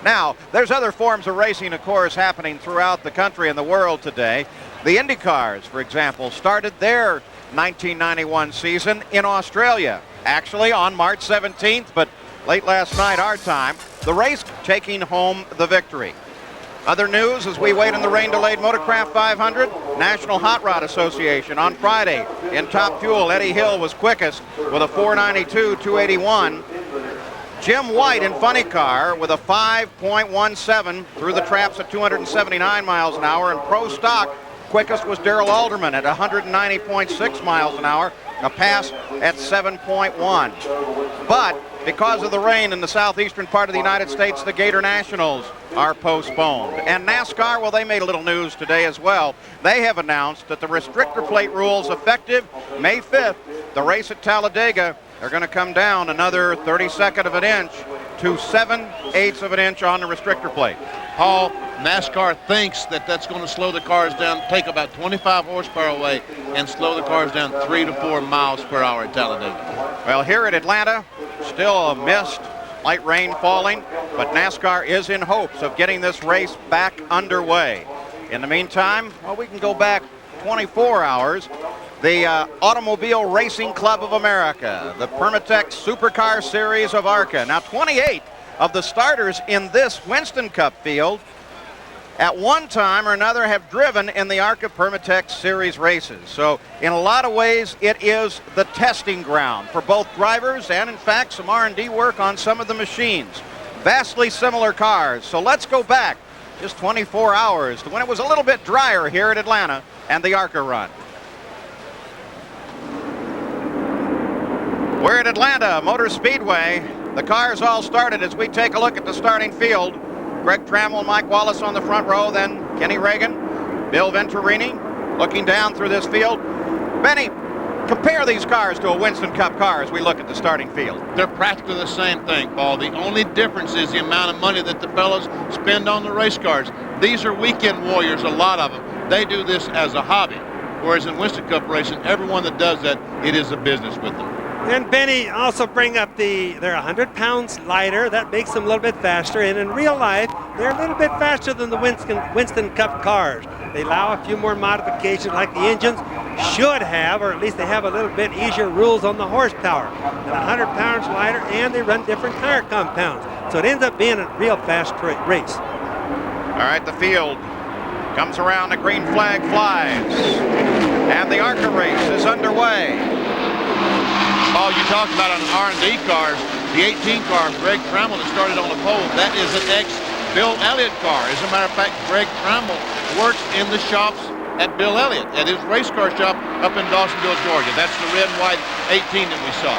Now, there's other forms of racing, of course, happening throughout the country and the world today. The Indy cars, for example, started their 1991 season in Australia, actually on March 17th, but late last night our time, the race taking home the victory. Other news as we wait in the rain-delayed Motorcraft 500, National Hot Rod Association on Friday. In Top Fuel, Eddie Hill was quickest with a 492.281. Jim White in Funny Car with a 5.17 through the traps at 279 miles an hour. And Pro Stock, quickest was Darrell Alderman at 190.6 miles an hour, a pass at 7.1. But because of the rain in the southeastern part of the United States, the Gator Nationals are postponed. And NASCAR, well, they made a little news today as well. They have announced that the restrictor plate rules effective May 5th, the race at Talladega, are going to come down another 32nd of an inch to 7/8 of an inch on the restrictor plate. Paul, NASCAR thinks that that's going to slow the cars down, take about 25 horsepower away, and slow the cars down 3 to 4 miles per hour at Talladega. Well, here at Atlanta, still a mist, light rain falling, but NASCAR is in hopes of getting this race back underway. In the meantime, well, we can go back 24 hours. The Automobile Racing Club of America, the Permatex Supercar Series of ARCA. Now, 28 of the starters in this Winston Cup field at one time or another have driven in the ARCA Permatex Series races. So in a lot of ways, it is the testing ground for both drivers and, in fact, some R&D work on some of the machines. Vastly similar cars. So let's go back just 24 hours to when it was a little bit drier here at Atlanta and the ARCA run. We're at Atlanta Motor Speedway. The cars all started as we take a look at the starting field. Greg Trammell and Mike Wallace on the front row, then Kenny Reagan, Bill Venturini looking down through this field. Benny, compare these cars to a Winston Cup car as we look at the starting field. They're practically the same thing, Paul. The only difference is the amount of money that the fellows spend on the race cars. These are weekend warriors, a lot of them. They do this as a hobby. Whereas in Winston Cup racing, everyone that does that, it is a business with them. And Benny also bring up they're 100 pounds lighter. That makes them a little bit faster. And in real life, they're a little bit faster than the Winston Cup cars. They allow a few more modifications like the engines should have, or at least they have a little bit easier rules on the horsepower. And 100 pounds lighter, and they run different tire compounds. So it ends up being a real fast race. All right, the field comes around, the green flag flies. And the ARCA race is underway. Paul, you talked about on R&D cars, the 18 car, Greg Trammell, that started on the pole. That is an ex-Bill Elliott car. As a matter of fact, Greg Trammell works in the shops at Bill Elliott, at his race car shop up in Dawsonville, Georgia. That's the red and white 18 that we saw.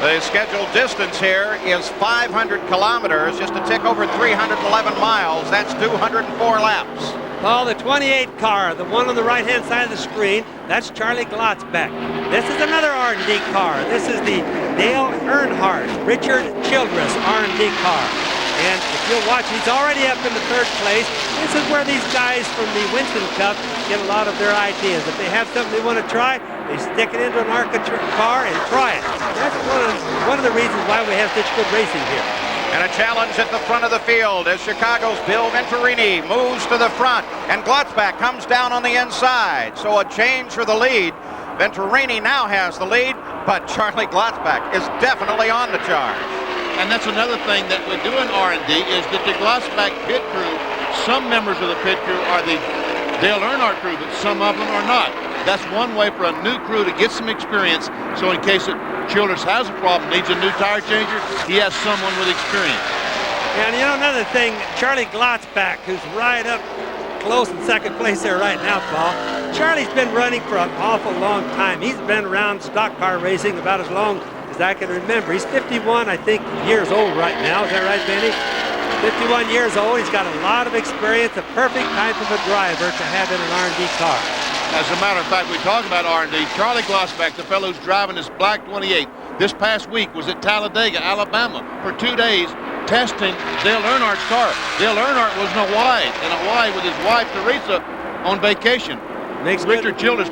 The scheduled distance here is 500 kilometers, just a tick over 311 miles. That's 204 laps. Paul, the 28 car, the one on the right-hand side of the screen, that's Charlie Glotzbeck. This is another R&D car. This is the Dale Earnhardt, Richard Childress R&D car. And if you'll watch, he's already up in the third place. This is where these guys from the Winston Cup get a lot of their ideas. If they have something they want to try, they stick it into an ARCA car and try it. That's one of the reasons why we have such good racing here. And a challenge at the front of the field as Chicago's Bill Venturini moves to the front, and Glotzbeck comes down on the inside. So a change for the lead. Venturini now has the lead, but Charlie Glotzbeck is definitely on the charge. And that's another thing that we do in R&D is that the Glotzbeck pit crew, some members of the pit crew are the Dale Earnhardt crew, but some of them are not. That's one way for a new crew to get some experience, so in case Childress has a problem, needs a new tire changer, he has someone with experience. And you know, another thing, Charlie Glotzbeck, who's right up close in second place there right now, Paul. Charlie's been running for an awful long time. He's been around stock car racing about as long as I can remember. He's 51, I think, years old right now. Is that right, Benny? 51 years old. He's got a lot of experience, a perfect type of a driver to have in an R&D car. As a matter of fact, we talk about R&D. Charlie Glotzbeck, the fellow who's driving this black 28, this past week was at Talladega, Alabama, for 2 days testing Dale Earnhardt's car. Dale Earnhardt was in Hawaii with his wife, Teresa, on vacation. Richard Childress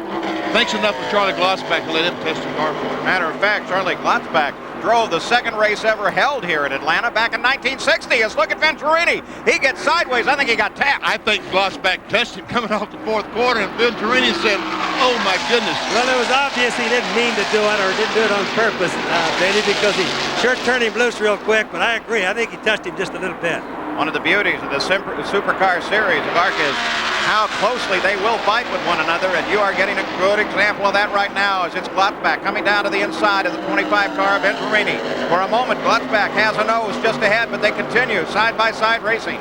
thinks enough of Charlie Glotzbeck to let him test the car for him. Matter of fact, Charlie Glotzbeck drove the second race ever held here at Atlanta back in 1960. Is look at Venturini. He gets sideways. I think he got tapped. I think Glotzback touched him coming off the fourth quarter, and Venturini said, oh my goodness. Well, it was obvious he didn't mean to do it or didn't do it on purpose, Benny, because he sure turned him loose real quick, but I agree. I think he touched him just a little bit. One of the beauties of the Supercar series of ARCA is how closely they will fight with one another, and you are getting a good example of that right now as it's Glotzback coming down to the inside of the 25 car of Venturini. For a moment, Glotzback has a nose just ahead, but they continue side-by-side racing.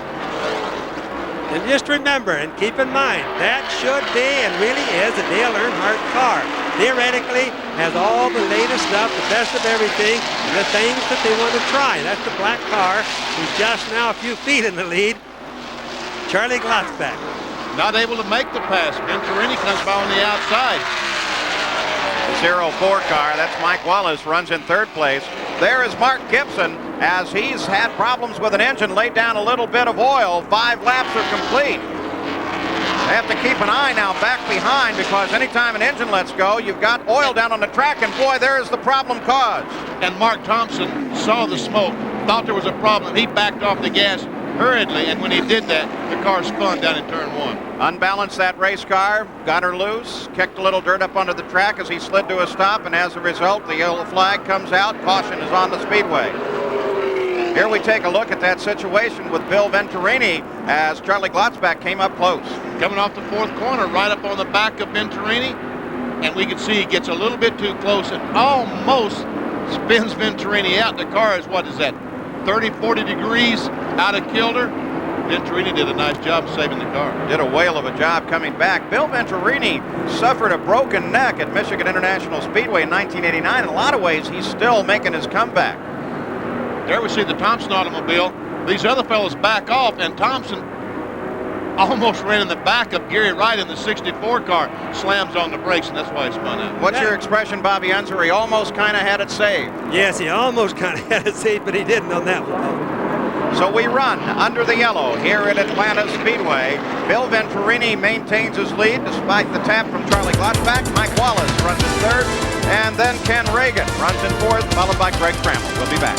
And just remember and keep in mind, that should be and really is a Dale Earnhardt car. Theoretically, has all the latest stuff, the best of everything, and the things that they want to try. That's the black car, who's just now a few feet in the lead. Charlie Glotzback. Not able to make the pass. Venturini comes by on the outside. The 04 car, that's Mike Wallace, runs in third place. There is Mark Gibson, as he's had problems with an engine, laid down a little bit of oil. 5 laps are complete. They have to keep an eye now back behind, because anytime an engine lets go, you've got oil down on the track, and boy, there's the problem caused. And Mark Thompson saw the smoke, thought there was a problem. He backed off the gas hurriedly, and when he did that, the car spun down in turn 1. Unbalanced that race car, got her loose, kicked a little dirt up onto the track as he slid to a stop, and as a result, the yellow flag comes out. Caution is on the speedway. Here we take a look at that situation with Bill Venturini as Charlie Glotzback came up close. Coming off the fourth corner, right up on the back of Venturini, and we can see he gets a little bit too close and almost spins Venturini out. The car is, what is that, 30, 40 degrees out of kilter. Venturini did a nice job saving the car. Did a whale of a job coming back. Bill Venturini suffered a broken neck at Michigan International Speedway in 1989. In a lot of ways, he's still making his comeback. There we see the Thompson automobile. These other fellows back off, and Thompson almost ran in the back of Gary Wright in the 64 car. Slams on the brakes, and that's why he spun out. What's your expression, Bobby Unser? He almost kind of had it saved. Yes, he almost kind of had it saved, but he didn't on that one. So we run under the yellow here at Atlanta Speedway. Bill Venturini maintains his lead despite the tap from Charlie Glotzback. Mike Wallace runs in third, and then Ken Reagan runs in fourth, followed by Greg Trammell. We'll be back.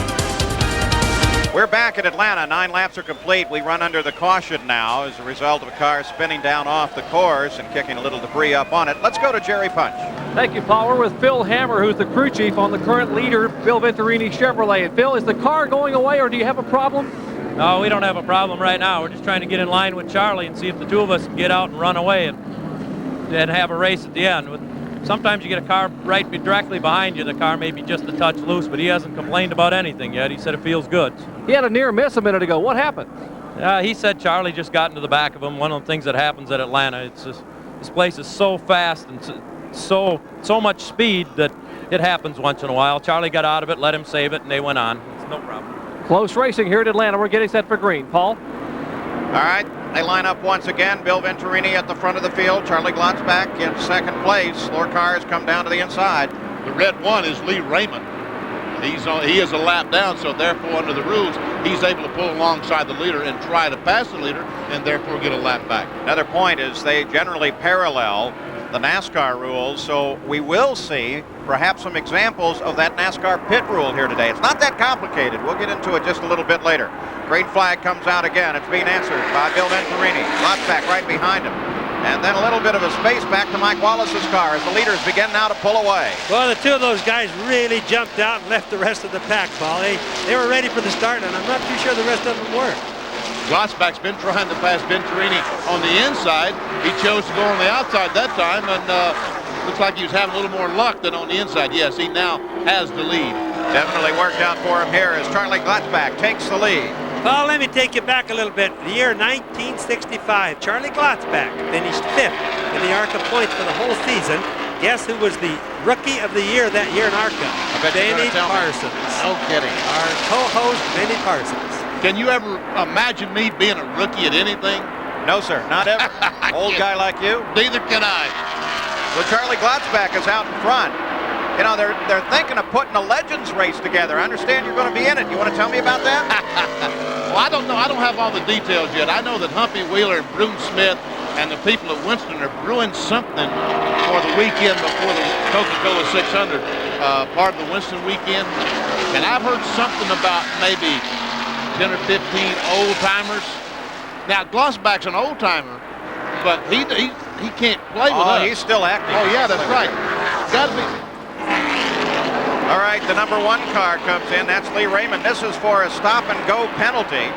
We're back at Atlanta. 9 laps are complete. We run under the caution now as a result of a car spinning down off the course and kicking a little debris up on it. Let's go to Jerry Punch. Thank you, Paul. We're with Phil Hammer, who's the crew chief on the current leader, Bill Venturini Chevrolet. And Phil, is the car going away, or do you have a problem? No, we don't have a problem right now. We're just trying to get in line with Charlie and see if the two of us can get out and run away and have a race at the end. Sometimes you get a car right directly behind you. The car may be just a touch loose, but he hasn't complained about anything yet. He said it feels good. He had a near miss a minute ago. What happened? He said Charlie just got into the back of him. One of the things that happens at Atlanta. It's just, this place is so fast and so much speed that it happens once in a while. Charlie got out of it, let him save it, and they went on. It's no problem. Close racing here at Atlanta. We're getting set for green. Paul? All right, they line up once again. Bill Venturini at the front of the field. Charlie Glotzback in second place. 4 cars come down to the inside. The red one is Lee Raymond. He is a lap down, so therefore under the rules, he's able to pull alongside the leader and try to pass the leader and therefore get a lap back. Another point is they generally parallel the NASCAR rules, so we will see perhaps some examples of that NASCAR pit rule here today. It's not that complicated. We'll get into it just a little bit later. Green flag comes out again. It's being answered by Bill Venturini. Glotzback right behind him. And then a little bit of a space back to Mike Wallace's car as the leaders begin now to pull away. Well, the two of those guys really jumped out and left the rest of the pack, Paul. They were ready for the start, and I'm not too sure the rest of them were. Glotzback's been trying to pass Venturini on the inside. He chose to go on the outside that time, and looks like he was having a little more luck than on the inside. Yes, he now has the lead. Definitely worked out for him here as Charlie Glotzback takes the lead. Paul, let me take you back a little bit. The year 1965, Charlie Glotzback finished 5th in the ARCA points for the whole season. Guess who was the Rookie of the Year that year in ARCA? Benny Parsons. No kidding. Our co-host, Benny Parsons. Can you ever imagine me being a rookie at anything? No, sir, not ever. Old guy like you? Neither can I. Well, Charlie Glotzback is out in front. You know, they're thinking of putting a Legends race together. I understand you're going to be in it. You want to tell me about that? Well, I don't know. I don't have all the details yet. I know that Humpy Wheeler and Brune Smith and the people at Winston are brewing something for the weekend before the Coca-Cola 600. Part of the Winston weekend. And I've heard something about maybe 10 or 15 old-timers. Now, Glossback's an old-timer, but he can't play with us. Oh, he's still active. Oh, yeah, that's right. Got to be. All right, the number 1 car comes in. That's Lee Raymond. This is for a stop-and-go penalty.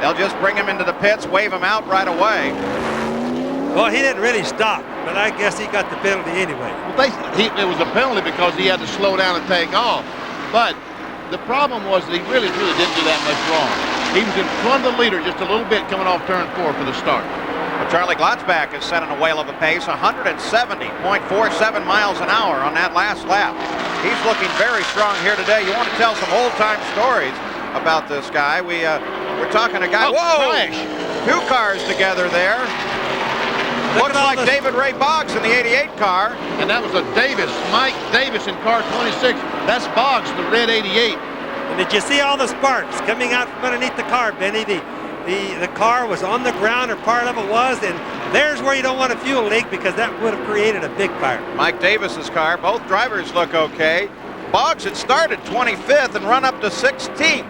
They'll just bring him into the pits, wave him out right away. Well, he didn't really stop, but I guess he got the penalty anyway. Well, it was a penalty because he had to slow down and take off. But the problem was that he really truly didn't do that much wrong. He was in front of the leader just a little bit coming off turn 4 for the start. Well, Charlie Glotzback is setting a whale of a pace, 170.47 miles an hour on that last lap. He's looking very strong here today. You want to tell some old-time stories about this guy. We're talking a guy. Oh, whoa! crash. 2 cars together there. Looks like David Ray Boggs in the 88 car. And that was a Davis, Mike Davis in car 26. That's Boggs, the red 88. And did you see all the sparks coming out from underneath the car, Benny? The car was on the ground, or part of it was, and there's where you don't want a fuel leak because that would have created a big fire. Mike Davis's car. Both drivers look okay. Boggs had started 25th and run up to 16th.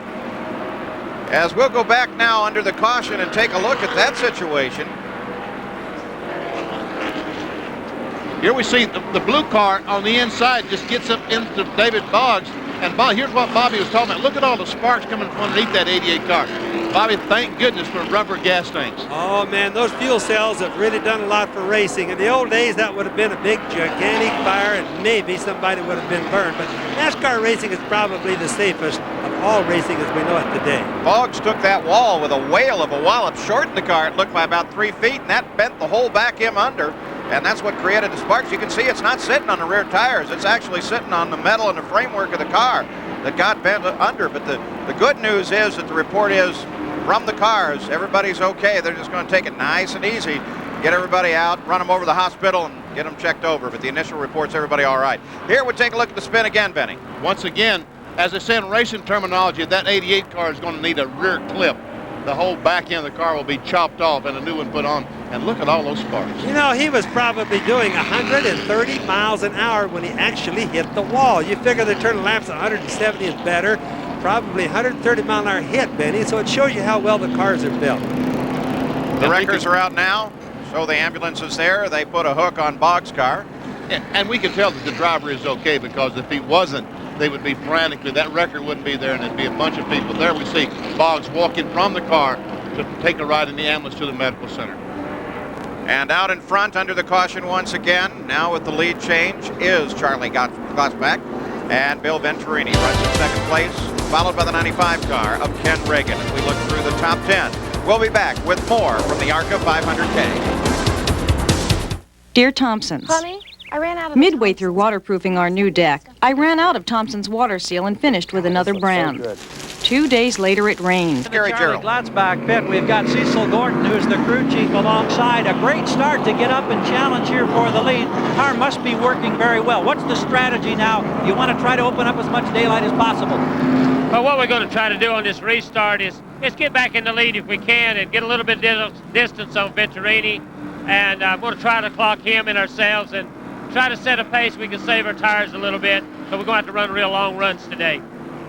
As we'll go back now under the caution and take a look at that situation. Here we see the blue car on the inside just gets up into David Boggs. And here's what Bobby was talking about. Look at all the sparks coming from underneath that 88 car. Bobby, thank goodness for rubber gas tanks. Oh, man, those fuel cells have really done a lot for racing. In the old days, that would have been a big, gigantic fire, and maybe somebody would have been burned. But NASCAR racing is probably the safest of all racing as we know it today. Boggs took that wall with a whale of a wallop, shortened the car, it looked by about 3 feet, and that bent the whole back end under. And that's what created the sparks. You can see it's not sitting on the rear tires. It's actually sitting on the metal and the framework of the car that got bent under. But the good news is that the report is from the cars, everybody's okay. They're just going to take it nice and easy, get everybody out, run them over to the hospital, and get them checked over. But the initial report's everybody all right. Here, we'll take a look at the spin again, Benny. Once again, as I said in racing terminology, that 88 car is going to need a rear clip. The whole back end of the car will be chopped off and a new one put on. And look at all those sparks. You know, he was probably doing 130 miles an hour when he actually hit the wall. You figure they turn laps 170 and better, probably 130 mile an hour hit, Benny. So it shows you how well the cars are built. The wreckers are out now, so the ambulance is there. They put a hook on Boggs' car. And we can tell that the driver is okay, because if he wasn't, they would be frantically. That wrecker wouldn't be there, and there'd be a bunch of people there. We see Boggs walking from the car to take a ride in the ambulance to the medical center. And out in front under the caution once again, now with the lead change, is Charlie Glotzback. And Bill Venturini runs in second place, followed by the 95 car of Ken Reagan. As we look through the top 10, we'll be back with more from the ARCA 500K. Dear Thompsons, Honey, I ran out of midway through waterproofing our new deck, I ran out of Thompson's water seal and finished with another brand. 2 days later, it rained. Gary Charlie Gerald. Glotzback pit. We've got Cecil Gordon, who's the crew chief, alongside. A great start to get up and challenge here for the lead. Car must be working very well. What's the strategy now? You want to try to open up as much daylight as possible. Well, what we're going to try to do on this restart is get back in the lead if we can and get a little bit distance on Venturini. And I'm going to try to clock him and ourselves and try to set a pace we can save our tires a little bit. So we're going to have to run real long runs today.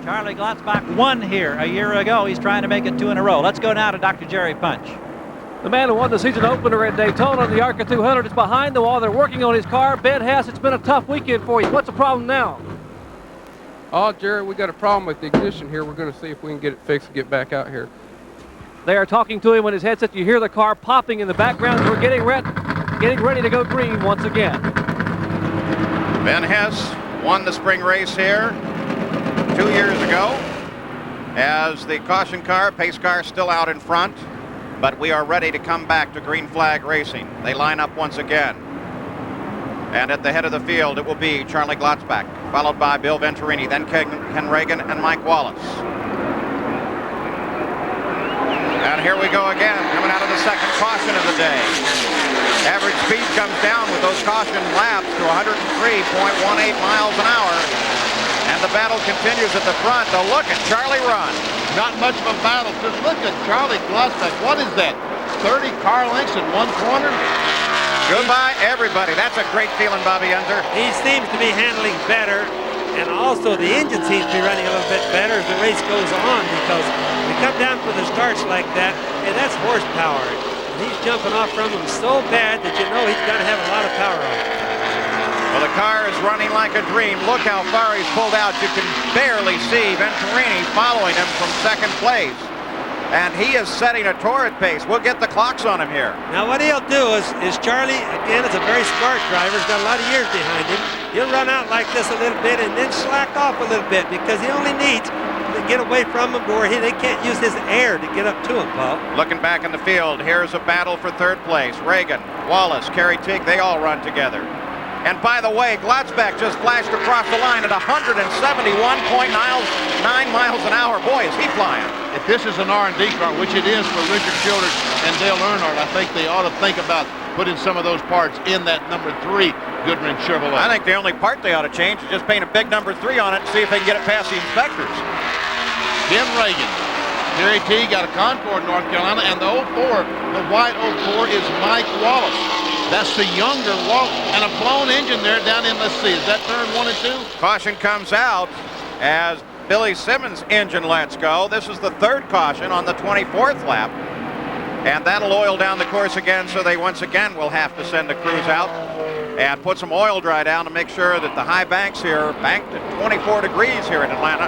Charlie Glotzback won here a year ago. He's trying to make it 2 in a row. Let's go now to Dr. Jerry Punch. The man who won the season opener at Daytona, the ARCA 200, is behind the wall. They're working on his car. Ben Hess, it's been a tough weekend for you. What's the problem now? Oh, Jerry, we got a problem with the ignition here. We're going to see if we can get it fixed and get back out here. They are talking to him on his headset. You hear the car popping in the background. We're getting ready to go green once again. Ben Hess won the spring race here 2 years ago as the caution car, pace car, still out in front, but we are ready to come back to green flag racing. They line up once again, and at the head of the field it will be Charlie Glotzback, followed by Bill Venturini, then Ken Reagan and Mike Wallace. And here we go again, coming out of the second caution of the day. Average speed comes down with those caution laps to 103.18 miles an hour. And the battle continues at the front. A look at Charlie run. Not much of a battle. Just look at Charlie Glotzback. What is that? 30 car lengths in one corner? Goodbye, everybody. That's a great feeling, Bobby Unser. He seems to be handling better. and also the engine seems to be running a little bit better as the race goes on, because when you come down from the starts like that, and that's horsepower. And he's jumping off from him so bad that you know he's got to have a lot of power on him. Well, the car is running like a dream. Look how far he's pulled out. You can barely see Venturini following him from second place. And he is setting a torrid pace. We'll get the clocks on him here. Now what he'll do is Charlie, again, is a very smart driver. He's got a lot of years behind him. He'll run out like this a little bit and then slack off a little bit, because he only needs to get away from him to where they can't use his air to get up to him, Paul. Looking back in the field, here's a battle for third place. Reagan, Wallace, Kerry Teague, they all run together. And by the way, Glotzbeck just flashed across the line at 171.9 miles an hour. Boy, is he flying. If this is an R&D car, which it is for Richard Childers and Dale Earnhardt, I think they ought to think about putting some of those parts in that number 3 Goodman Chevrolet. I think the only part they ought to change is just paint a big number 3 on it and see if they can get it past the inspectors. Tim Reagan. Kerry Teague out of Concord, North Carolina, and the 04, the white 04 is Mike Wallace. That's the younger Wallace, and a blown engine there down in, let's see, is that turn 1 and 2? Caution comes out as Billy Simmons' engine lets go. This is the third caution on the 24th lap. And that'll oil down the course again, so they once again will have to send the crews out and put some oil dry down to make sure that the high banks here, banked at 24 degrees here in Atlanta,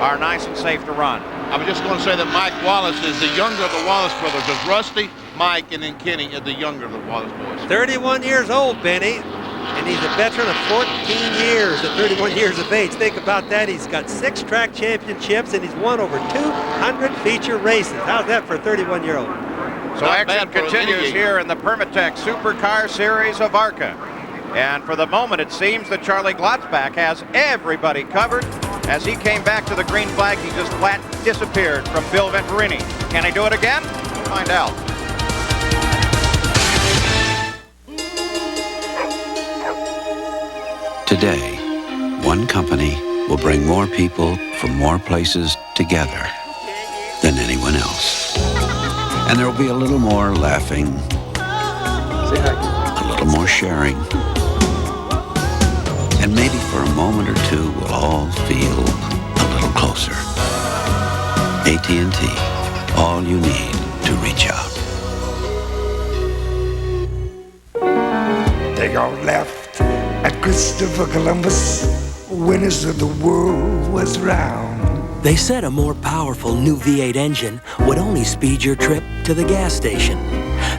are nice and safe to run. I was just going to say that Mike Wallace is the younger of the Wallace brothers. There's Rusty, Mike, and then Kenny is the younger of the Wallace boys. 31 years old, Benny, and he's a veteran of 14 years at 31 years of age. Think about that. He's got 6 track championships, and he's won over 200 feature races. How's that for a 31-year-old? So action continues here in the Permatech Supercar Series of ARCA. And for the moment, it seems that Charlie Glotzbeck has everybody covered. As he came back to the green flag, he just flat disappeared from Bill Venturini. Can he do it again? We'll find out. Today, one company will bring more people from more places together than anyone else. And there will be a little more laughing, a little more sharing, and maybe for a moment or two we'll all feel a little closer. AT&T, all you need to reach out. They all left at Christopher Columbus when he said the world was round. They said a more powerful new V8 engine would only speed your trip to the gas station.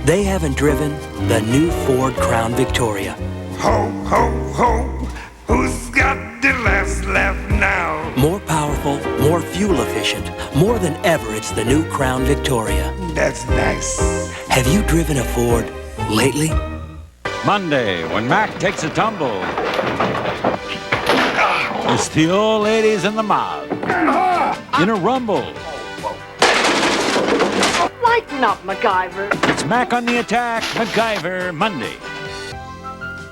They haven't driven the new Ford Crown Victoria. Ho, ho, ho, who's got the last laugh now? More powerful, more fuel efficient. More than ever, it's the new Crown Victoria. That's nice. Have you driven a Ford lately? Monday, when Mac takes a tumble. It's the old ladies and the mob. In a rumble. Lighten up, MacGyver. It's Mac on the attack, MacGyver Monday.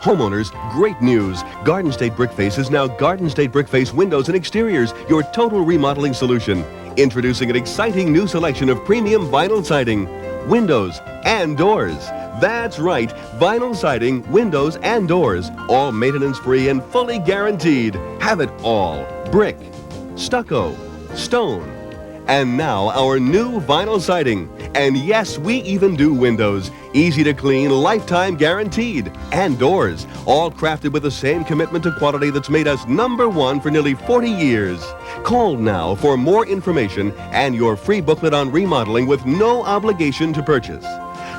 Homeowners, great news. Garden State Brickface is now Garden State Brickface Windows and Exteriors, your total remodeling solution. Introducing an exciting new selection of premium vinyl siding, windows, and doors. That's right, vinyl siding, windows, and doors, all maintenance-free and fully guaranteed. Have it all. Brick, stucco, stone, and now our new vinyl siding. And yes, we even do windows. Easy to clean, lifetime guaranteed. And doors, all crafted with the same commitment to quality that's made us #1 for nearly 40 years. Call now for more information and your free booklet on remodeling with no obligation to purchase.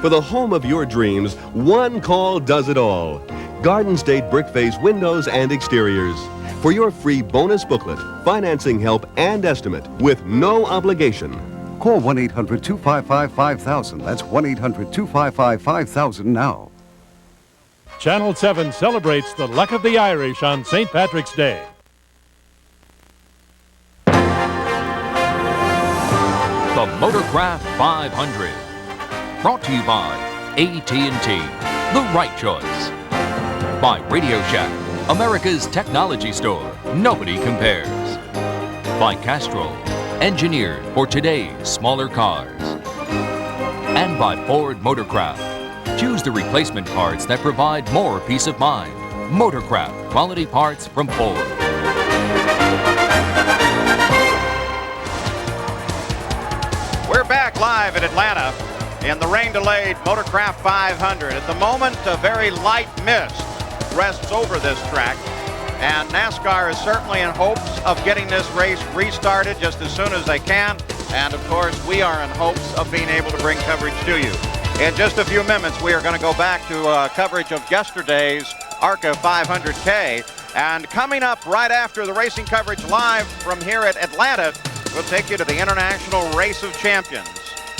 For the home of your dreams, one call does it all. Garden State Brickface Windows and Exteriors. For your free bonus booklet, financing help, and estimate with no obligation. Call 1-800-255-5000. That's 1-800-255-5000 now. Channel 7 celebrates the luck of the Irish on St. Patrick's Day. The Motorcraft 500. Brought to you by AT&T, the right choice. By Radio Shack, America's technology store, nobody compares. By Castrol, engineered for today's smaller cars. And by Ford Motorcraft. Choose the replacement parts that provide more peace of mind. Motorcraft, quality parts from Ford. Atlanta in the rain-delayed Motorcraft 500. At the moment, a very light mist rests over this track, and NASCAR is certainly in hopes of getting this race restarted just as soon as they can. And of course, we are in hopes of being able to bring coverage to you. In just a few minutes, we are going to go back to coverage of yesterday's ARCA 500K. And coming up right after the racing coverage live from here at Atlanta, we'll take you to the International Race of Champions.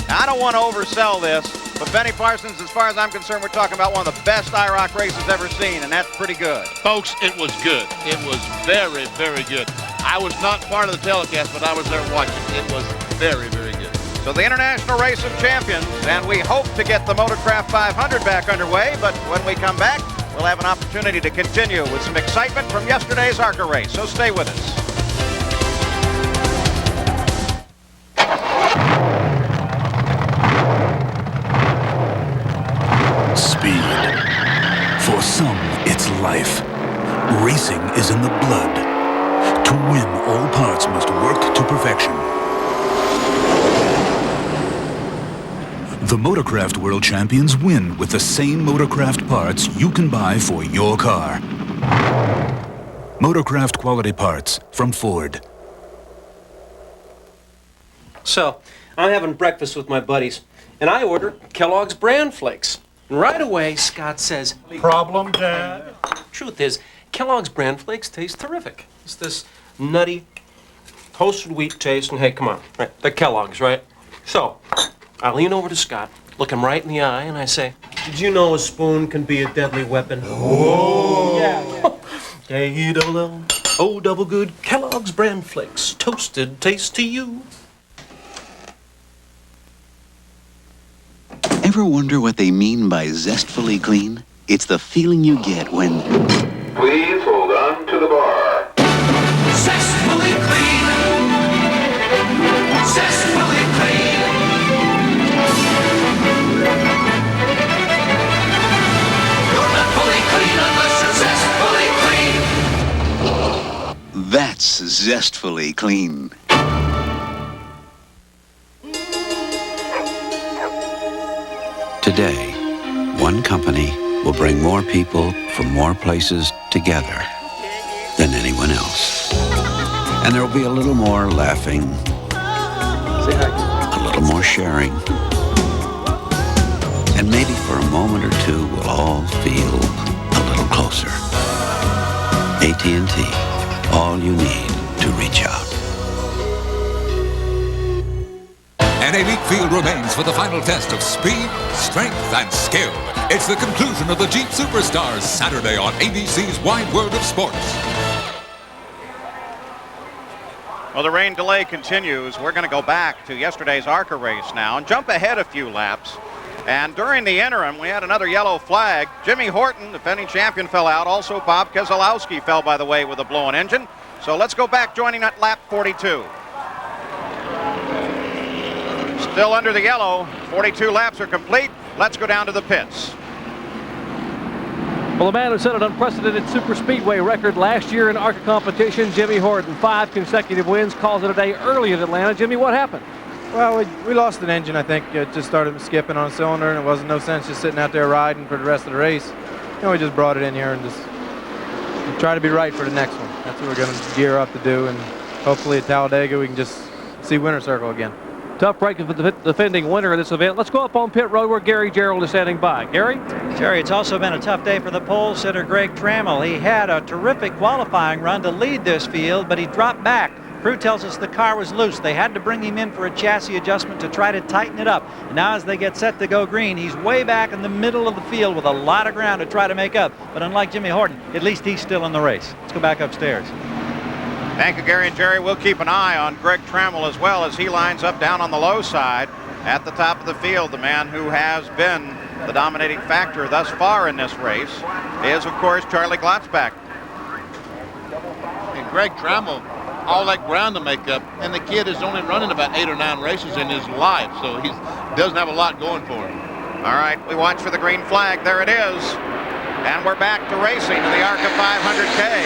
Now, I don't want to oversell this, but Benny Parsons, as far as I'm concerned, we're talking about one of the best IROC races ever seen, and that's pretty good. Folks, it was good. It was very, very good. I was not part of the telecast, but I was there watching. It was very, very good. So the International Race of Champions, and we hope to get the Motorcraft 500 back underway, but when we come back, we'll have an opportunity to continue with some excitement from yesterday's ARCA race. So stay with us. Speed. For some, it's life. Racing is in the blood. To win, all parts must work to perfection. The Motorcraft World Champions win with the same Motorcraft parts you can buy for your car. Motorcraft quality parts from Ford. So, I'm having breakfast with my buddies, and I order Kellogg's Bran Flakes. And right away, Scott says, "Problem, Dad?" Truth is, Kellogg's Bran Flakes taste terrific. It's this nutty, toasted wheat taste, and hey, come on, right? They're Kellogg's, right? So, I lean over to Scott, look him right in the eye, and I say, "Did you know a spoon can be a deadly weapon?" Oh! Yeah. K-E-double-L-O double good Kellogg's Bran Flakes, toasted taste to you. Ever wonder what they mean by zestfully clean? It's the feeling you get when... Please hold on to the bar. Zestfully clean. Zestfully clean. You're not fully clean unless you're zestfully clean. That's zestfully clean. Today, one company will bring more people from more places together than anyone else. And there will be a little more laughing, a little more sharing, and maybe for a moment or two we'll all feel a little closer. AT&T, all you need to reach out. An elite field remains for the final test of speed, strength, and skill. It's the conclusion of the Jeep Superstars Saturday on ABC's Wide World of Sports. Well, the rain delay continues. We're going to go back to yesterday's ARCA race now and jump ahead a few laps. And during the interim, we had another yellow flag. Jimmy Horton, defending champion, fell out. Also, Bob Keselowski fell, by the way, with a blown engine. So let's go back, joining at lap 42. Still under the yellow. 42 laps are complete. Let's go down to the pits. Well, the man who set an unprecedented super speedway record last year in ARCA competition, Jimmy Horton, 5 consecutive wins, calls it a day early in Atlanta. Jimmy, what happened? Well, we lost an engine, I think. It just started skipping on a cylinder, and it wasn't no sense just sitting out there riding for the rest of the race. You know, we just brought it in here and just try to be right for the next one. That's what we're going to gear up to do, and hopefully at Talladega we can just see winner circle again. Tough break for the defending winner of this event. Let's go up on pit road where Gary Gerald is standing by. Gary? Jerry, it's also been a tough day for the pole sitter Greg Trammell. He had a terrific qualifying run to lead this field, but he dropped back. Crew tells us the car was loose. They had to bring him in for a chassis adjustment to try to tighten it up. And now as they get set to go green, he's way back in the middle of the field with a lot of ground to try to make up. But unlike Jimmy Horton, at least he's still in the race. Let's go back upstairs. Thank you, Gary and Jerry. We'll keep an eye on Greg Trammell as well as he lines up down on the low side at the top of the field. The man who has been the dominating factor thus far in this race is, of course, Charlie Glotzback. And Greg Trammell, all that ground to make up, and the kid is only running about 8 or 9 races in his life, so he doesn't have a lot going for him. All right, we watch for the green flag. There it is. And we're back to racing to the ARCA 500K.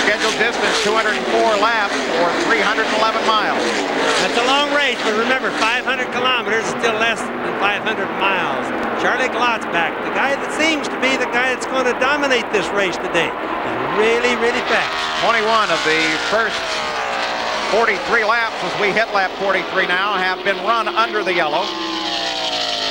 Scheduled distance 204 laps or 311 miles. That's a long race, but remember, 500 kilometers is still less than 500 miles. Charlie Glotzbach, the guy that seems to be the guy that's going to dominate this race today, is really, really fast. 21 of the first 43 laps, as we hit lap 43 now, have been run under the yellow.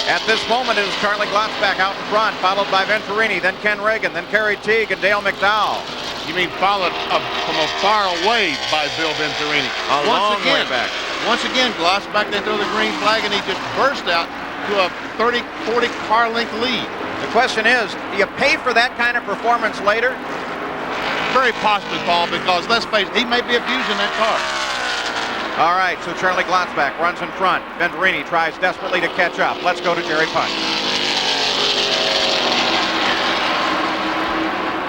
At this moment, it is Charlie Glotzbach out in front, followed by Venturini, then Ken Reagan, then Kerry Teague, and Dale McDowell. You mean followed from a far away by Bill Venturini. A long way back. Once again, Glotzbach, they throw the green flag, and he just burst out to a 30, 40 car length lead. The question is, do you pay for that kind of performance later? Very possibly, Paul, because let's face it, he may be abusing that car. All right, so Charlie Glotzbach runs in front. Venturini tries desperately to catch up. Let's go to Jerry Punch.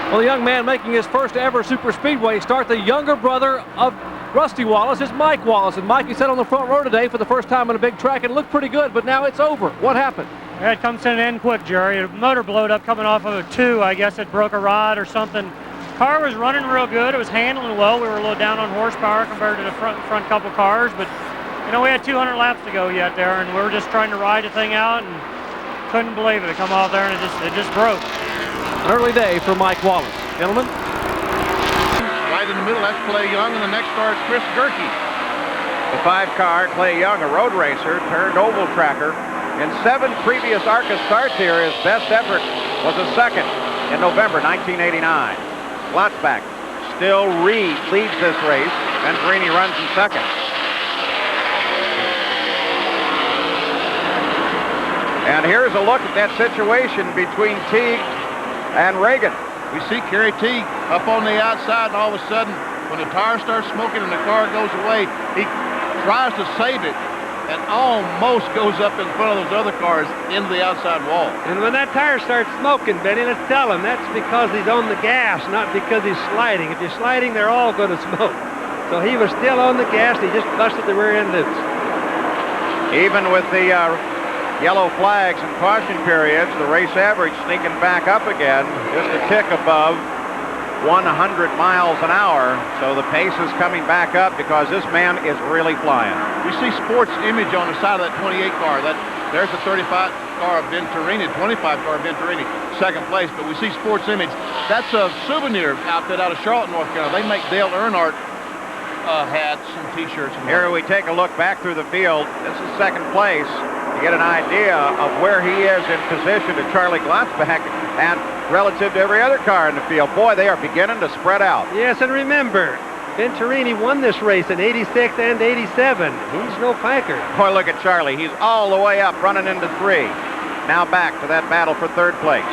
Well, the young man making his first ever super speedway start, the younger brother of Rusty Wallace, is Mike Wallace. And Mikey sat on the front row today for the first time on a big track and looked pretty good, but now it's over. What happened? Yeah, it comes to an end quick, Jerry. The motor blowed up coming off of a 2. I guess it broke a rod or something. Car was running real good. It was handling well. We were a little down on horsepower compared to the front couple cars, but you know, we had 200 laps to go yet there, and we were just trying to ride the thing out, and couldn't believe it. It come off there, and it just broke. An early day for Mike Wallace. Gentlemen. Right in the middle, that's Clay Young, and the next car is Chris Gerke. The 5-car, Clay Young, a road racer, turned oval tracker. In 7 previous ARCA starts here, his best effort was a second in November 1989. Glotzbach still leads this race. Venturini runs in second. And here's a look at that situation between Teague and Reagan. We see Kerry Teague up on the outside, and all of a sudden, when the tire starts smoking and the car goes away, he tries to save it and almost goes up in front of those other cars into the outside wall. And when that tire starts smoking, Benny, let's tell him that's because he's on the gas, not because he's sliding. If you're sliding, they're all going to smoke. So he was still on the gas. He just busted the rear end loose. Even with the yellow flags and caution periods, the race average sneaking back up again, just a tick above 100 miles an hour. So the pace is coming back up because this man is really flying. We see Sports Image on the side of that 28 car. There's the 35 car of Venturini, 25 car of Venturini, second place. But we see Sports Image. That's a souvenir outfit out of Charlotte, North Carolina. They make Dale Earnhardt hats and T-shirts. Here we take a look back through the field. This is second place. You get an idea of where he is in position to Charlie Glotzbach and relative to every other car in the field. Boy, they are beginning to spread out. Yes, and remember, Venturini won this race in 86 and 87. He's no piker. Boy, look at Charlie. He's all the way up, running into 3. Now back to that battle for third place.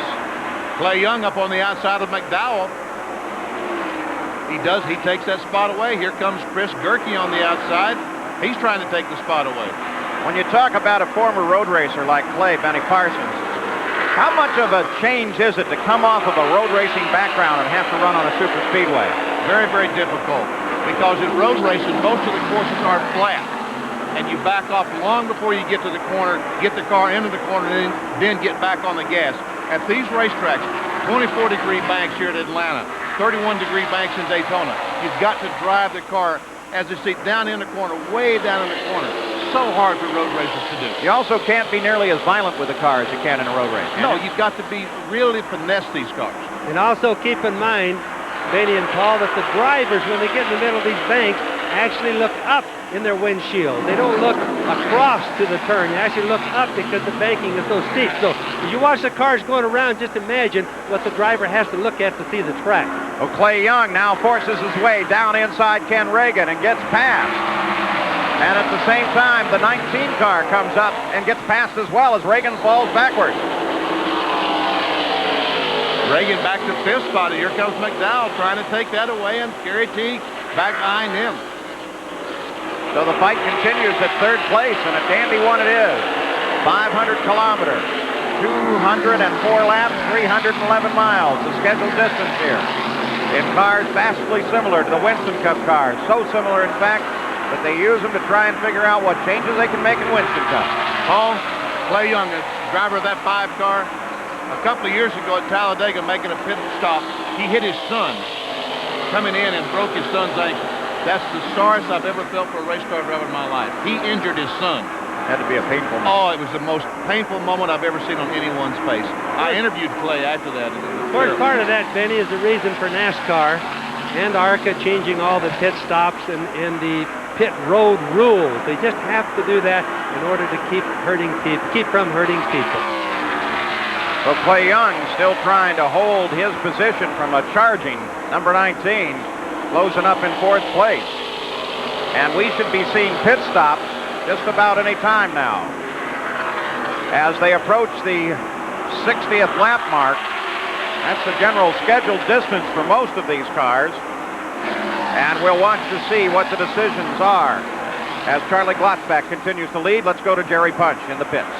Clay Young up on the outside of McDowell. He takes that spot away. Here comes Chris Gerke on the outside. He's trying to take the spot away. When you talk about a former road racer like Clay, Benny Parsons, how much of a change is it to come off of a road racing background and have to run on a super speedway? Very, very difficult, because in road racing, most of the courses are flat, and you back off long before you get to the corner, get the car into the corner, and then get back on the gas. At these racetracks, 24-degree banks here at Atlanta, 31-degree banks in Daytona, you've got to drive the car, as you see, down in the corner, way down in the corner. So hard for road racers to do. You also can't be nearly as violent with the car as you can in a road race. No, you've got to be really finesse these cars. And also keep in mind, Benny and Paul, that the drivers, when they get in the middle of these banks, actually look up in their windshield. They don't look across to the turn. They actually look up because the banking is so steep. So as you watch the cars going around, just imagine what the driver has to look at to see the track. Well, Clay Young now forces his way down inside Ken Reagan and gets past. And at the same time, the 19 car comes up and gets past as well as Reagan falls backwards. Reagan back to 5th spot. Here comes McDowell trying to take that away, and Kerry Teague back behind him. So the fight continues at third place, and a dandy one it is. 500 kilometers, 204 laps, 311 miles, the scheduled distance here. In cars vastly similar to the Winston Cup cars. So similar, in fact, that they use them to try and figure out what changes they can make in Winston Cup. Paul, Clay Young, the driver of that 5 car, a couple of years ago at Talladega making a pit stop, he hit his son coming in and broke his son's ankle. That's the sorest I've ever felt for a race car driver in my life. He injured his son. Had to be a painful moment. Oh, it was the most painful moment I've ever seen on anyone's face. I interviewed Clay after that. Of course, part of that, Benny, is the reason for NASCAR and ARCA changing all the pit stops and the pit road rules. They just have to do that in order to keep from hurting people. Well, Clay Young still trying to hold his position from a charging number 19, closing up in 4th place. And we should be seeing pit stops just about any time now. As they approach the 60th lap mark, that's the general scheduled distance for most of these cars. And we'll watch to see what the decisions are. As Charlie Glotzback continues to lead, let's go to Jerry Punch in the pits.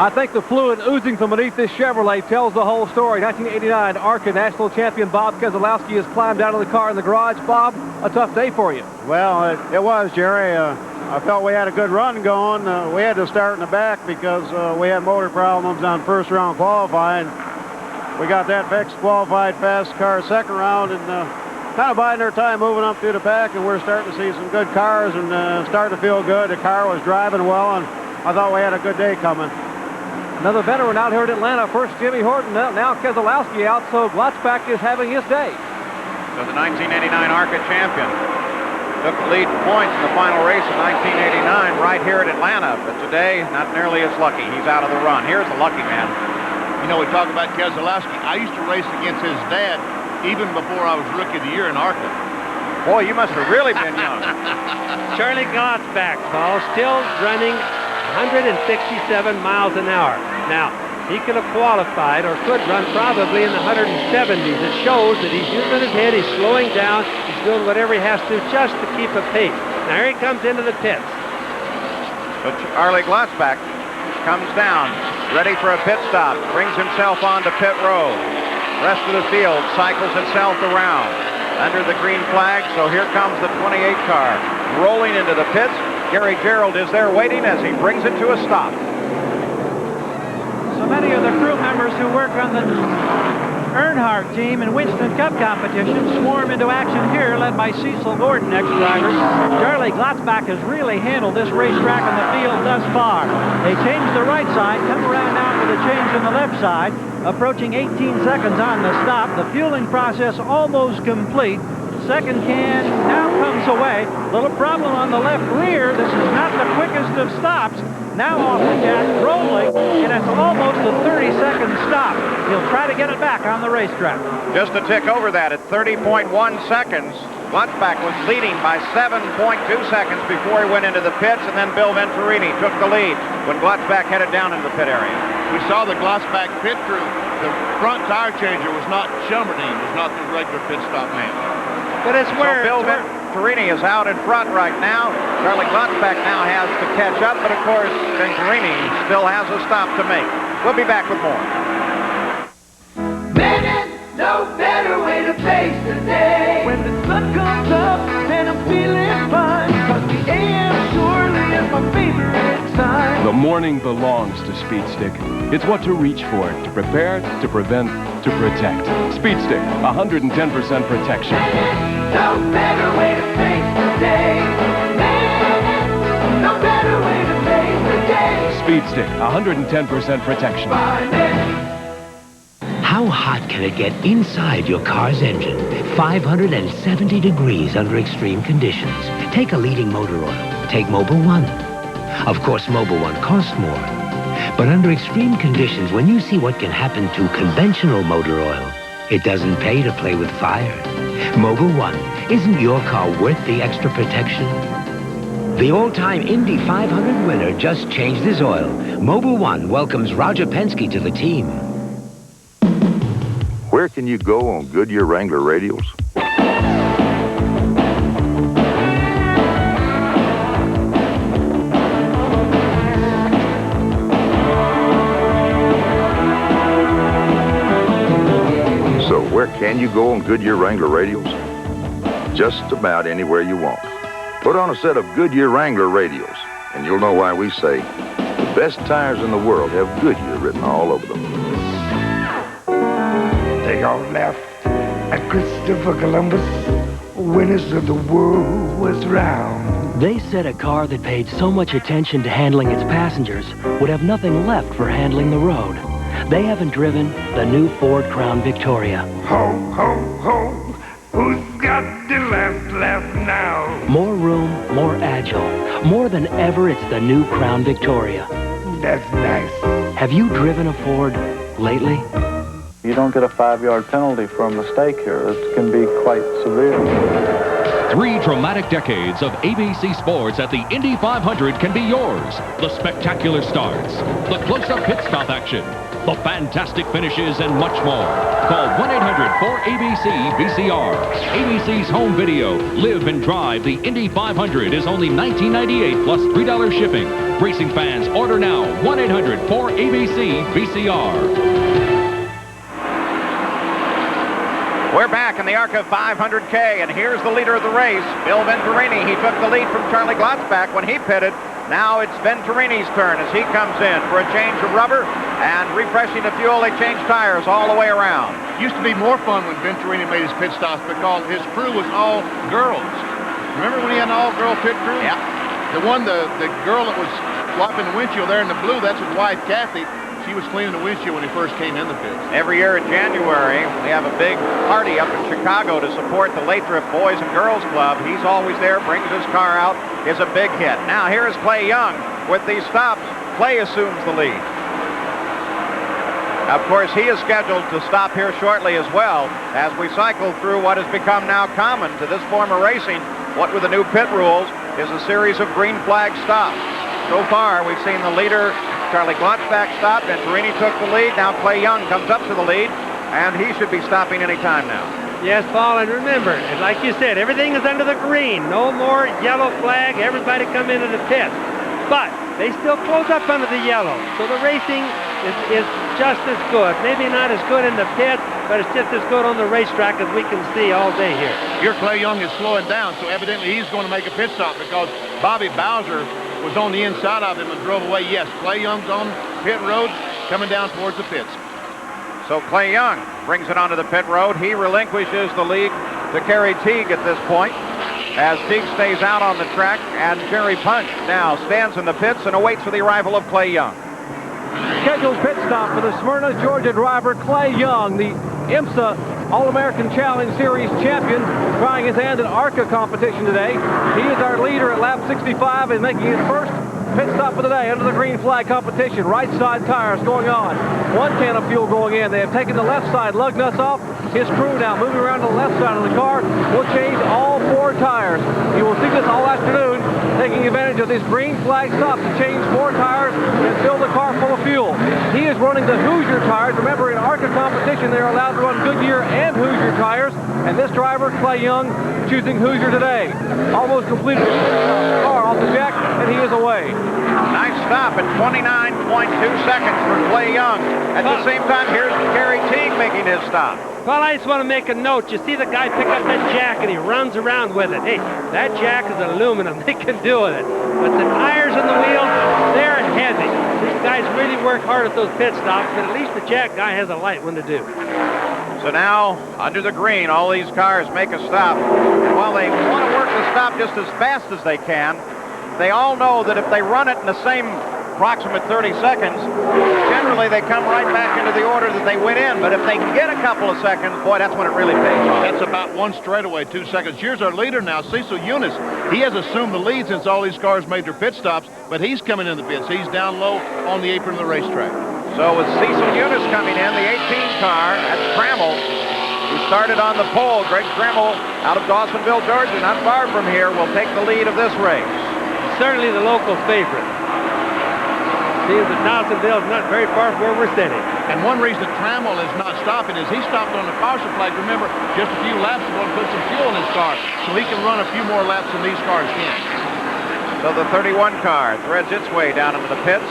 I think the fluid oozing from beneath this Chevrolet tells the whole story. 1989 ARCA National Champion Bob Keselowski has climbed out of the car in the garage. Bob, a tough day for you. Well, it was, Jerry. I felt we had a good run going. We had to start in the back because we had motor problems on first round qualifying. We got that fixed, qualified fast car second round, and kind of biding our time moving up through the pack, and we're starting to see some good cars and starting to feel good. The car was driving well, and I thought we had a good day coming. Another veteran out here at Atlanta. First Jimmy Horton, now Keselowski out, so Glotzback is having his day. So the 1989 ARCA champion took the lead in points in the final race of 1989 right here at Atlanta, but today not nearly as lucky. He's out of the run. Here's the lucky man. You know, we talk about Keselowski. I used to race against his dad even before I was Rookie of the Year in ARCA. Boy, you must have really been young. Charlie Glotzback, Paul, still running 167 miles an hour. Now, he could have qualified or could run probably in the 170s. It shows that he's using his head, he's slowing down, he's doing whatever he has to just to keep a pace. Now here he comes into the pits. But Charlie Glotzback comes down, ready for a pit stop, brings himself onto pit road. Rest of the field cycles itself around under the green flag, so here comes the 28 car rolling into the pits. Gary Gerald is there waiting as he brings it to a stop. So many of the crew members who work on the Earnhardt team in Winston Cup competition swarm into action here, led by Cecil Gordon, ex-driver. Charlie Glotzback has really handled this racetrack in the field thus far. They changed the right side, come around now with a change in the left side, approaching 18 seconds on the stop. The fueling process almost complete. Second can now comes away. Little problem on the left rear. This is not the quickest of stops. Now off the gas, rolling, and it's almost a 30-second stop. He'll try to get it back on the racetrack. Just a tick over that at 30.1 seconds. Glotzback was leading by 7.2 seconds before he went into the pits, and then Bill Venturini took the lead when Glotzback headed down into the pit area. We saw the Glotzback pit crew. The front tire changer was not Shelmerdine, was not the regular pit stop man. But it's where Bill Venturini is out in front right now. Charlie Glotzback now has to catch up, but of course Venturini still has a stop to make. We'll be back with more. Man, no better way to face the day. When the sun comes up, then I'm feeling fine. Cause the AM surely is my favorite time. The morning belongs to Speed Stick. It's what to reach for, to prepare, to prevent, to protect. Speed Stick, 110% protection. No better way to face the day. Man, no better way to face the day. Speed Stick, 110% protection. How hot can it get inside your car's engine? 570 degrees under extreme conditions. Take a leading motor oil. Take Mobil 1. Of course, Mobil 1 costs more. But under extreme conditions, when you see what can happen to conventional motor oil, it doesn't pay to play with fire. Mobil 1, isn't your car worth the extra protection? The all-time Indy 500 winner just changed his oil. Mobil 1 welcomes Roger Penske to the team. Where can you go on Goodyear Wrangler radials? So where can you go on Goodyear Wrangler radials? Just about anywhere you want. Put on a set of Goodyear Wrangler radials, and you'll know why we say the best tires in the world have Goodyear written all over them. The They all laughed at Christopher Columbus when he said the world was round. They said a car that paid so much attention to handling its passengers would have nothing left for handling the road. They haven't driven the new Ford Crown Victoria. Ho, ho, ho, who's got the last laugh now? More room, more agile. More than ever, it's the new Crown Victoria. That's nice. Have you driven a Ford lately? You don't get a 5-yard penalty for a mistake here. It can be quite severe. 3 dramatic decades of ABC Sports at the Indy 500 can be yours. The spectacular starts, the close-up pit stop action, the fantastic finishes, and much more. Call 1-800-4ABC-VCR. ABC's home video. Live and drive the Indy 500 is only $19.98 plus $3 shipping. Racing fans, order now. 1-800-4ABC-VCR. We're back in the ARCA 500K, and here's the leader of the race, Bill Venturini. He took the lead from Charlie Glotzback when he pitted. Now it's Venturini's turn as he comes in for a change of rubber and refreshing the fuel. They change tires all the way around. Used to be more fun when Venturini made his pit stops because his crew was all girls. Remember when he had an all-girl pit crew? Yeah. The girl that was swapping the windshield there in the blue, that's his wife, Kathy. She was cleaning the windshield when he first came in the pits. Every year in January, we have a big party up in Chicago to support the Lathrop Boys and Girls Club. He's always there, brings his car out, is a big hit. Now here is Clay Young with these stops. Clay assumes the lead. Of course, he is scheduled to stop here shortly as well as we cycle through what has become now common to this form of racing. What with the new pit rules is a series of green flag stops. So far, we've seen the leader, Charlie Glotzback, stop. Venturini took the lead. Now Clay Young comes up to the lead, and he should be stopping any time now. Yes, Paul, and remember, like you said, everything is under the green. No more yellow flag. Everybody come into the pit. But they still close up under the yellow. So the racing is just as good. Maybe not as good in the pit, but it's just as good on the racetrack as we can see all day here. Your Clay Young is slowing down, so evidently he's going to make a pit stop because Bobby Bowser was on the inside of him and drove away. Yes, Clay Young's on pit road coming down towards the pits. So Clay Young brings it onto the pit road. He relinquishes the lead to Kerry Teague at this point as Teague stays out on the track, and Jerry Punch now stands in the pits and awaits for the arrival of Clay Young. Scheduled pit stop for the Smyrna, Georgia driver Clay Young, the IMSA All-American Challenge Series champion, trying his hand at ARCA competition today. He is our leader at lap 65 and making his first pit stop of the day under the green flag competition. Right side tires going on. 1 can of fuel going in. They have taken the left side lug nuts off. His crew now moving around to the left side of the car will change all 4 tires. You will see this all afternoon, taking advantage of this green flag stop to change 4 tires and fill the car full of fuel. He is running the Hoosier tires. Remember, in ARCA competition, they're allowed to run Goodyear and Hoosier tires. And this driver, Clay Young, choosing Hoosier today. Almost completed the car off the jack, and he is away. Nice stop at 29.2 seconds for Clay Young. At the same time, here's Kerry Teague making his stop. Well, I just want to make a note. You see the guy pick up that jack and he runs around with it. Hey, that jack is aluminum. They can do with it. But the tires and the wheels, they're heavy. These guys really work hard at those pit stops, but at least the jack guy has a light one to do. So now, under the green, all these cars make a stop. And while they want to work the stop just as fast as they can, they all know that if they run it in the same approximate 30 seconds, generally they come right back into the order that they went in. But if they can get a couple of seconds, boy, that's when it really pays off. That's about 1 straightaway, 2 seconds. Here's our leader now, Cecil Eunice. He has assumed the lead since all these cars made their pit stops, but he's coming in the pits. He's down low on the apron of the racetrack. So with Cecil Eunice coming in, the 18 car, that's Trammell, who started on the pole. Greg Trammell out of Dawsonville, Georgia, not far from here, will take the lead of this race. Certainly the local favorite. Seems that Dawsonville is not very far from where we're sitting. And one reason that Trammell is not stopping is he stopped on the caution flag. Remember, just a few laps ago to put some fuel in his car, so he can run a few more laps than these cars can. So the 31 car threads its way down into the pits.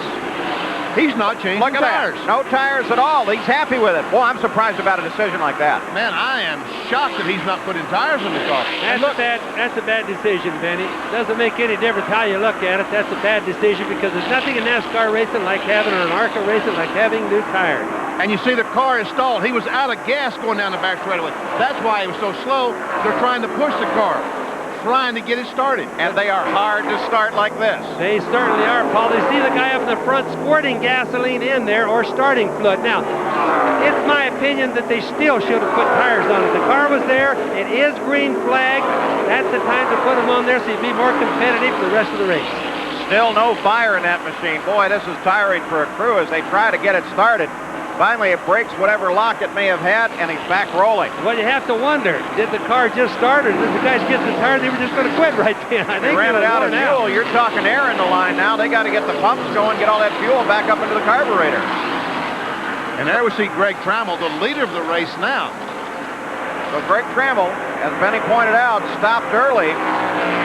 He's not changing Look at tires. That. No tires at all. He's happy with it. Boy, I'm surprised about a decision like that. Man, I am shocked that he's not putting tires in the car. That's a bad decision, Benny. Doesn't make any difference how you look at it. That's a bad decision because there's nothing in NASCAR racing like having, or an ARCA racing like having new tires. And you see the car is stalled. He was out of gas going down the back straightaway. That's why he was so slow. They're trying to push the car, trying to get it started. And they are hard to start like this. They certainly are, Paul. They see the guy up in the front squirting gasoline in there or starting fluid. Now, it's my opinion that they still should have put tires on it. The car was there. It is green flag. That's the time to put them on there so you'd be more competitive for the rest of the race. Still no fire in that machine. Boy, this is tiring for a crew as they try to get it started. Finally, it breaks whatever lock it may have had, and he's back rolling. Well, you have to wonder, did the car just start, or did the guys get the tires? They were just going to quit right then. I think they ran it out of fuel. You're talking air in the line now. They got to get the pumps going, get all that fuel back up into the carburetor. And there we see Greg Trammell, the leader of the race now. So Greg Trammell, as Benny pointed out, stopped early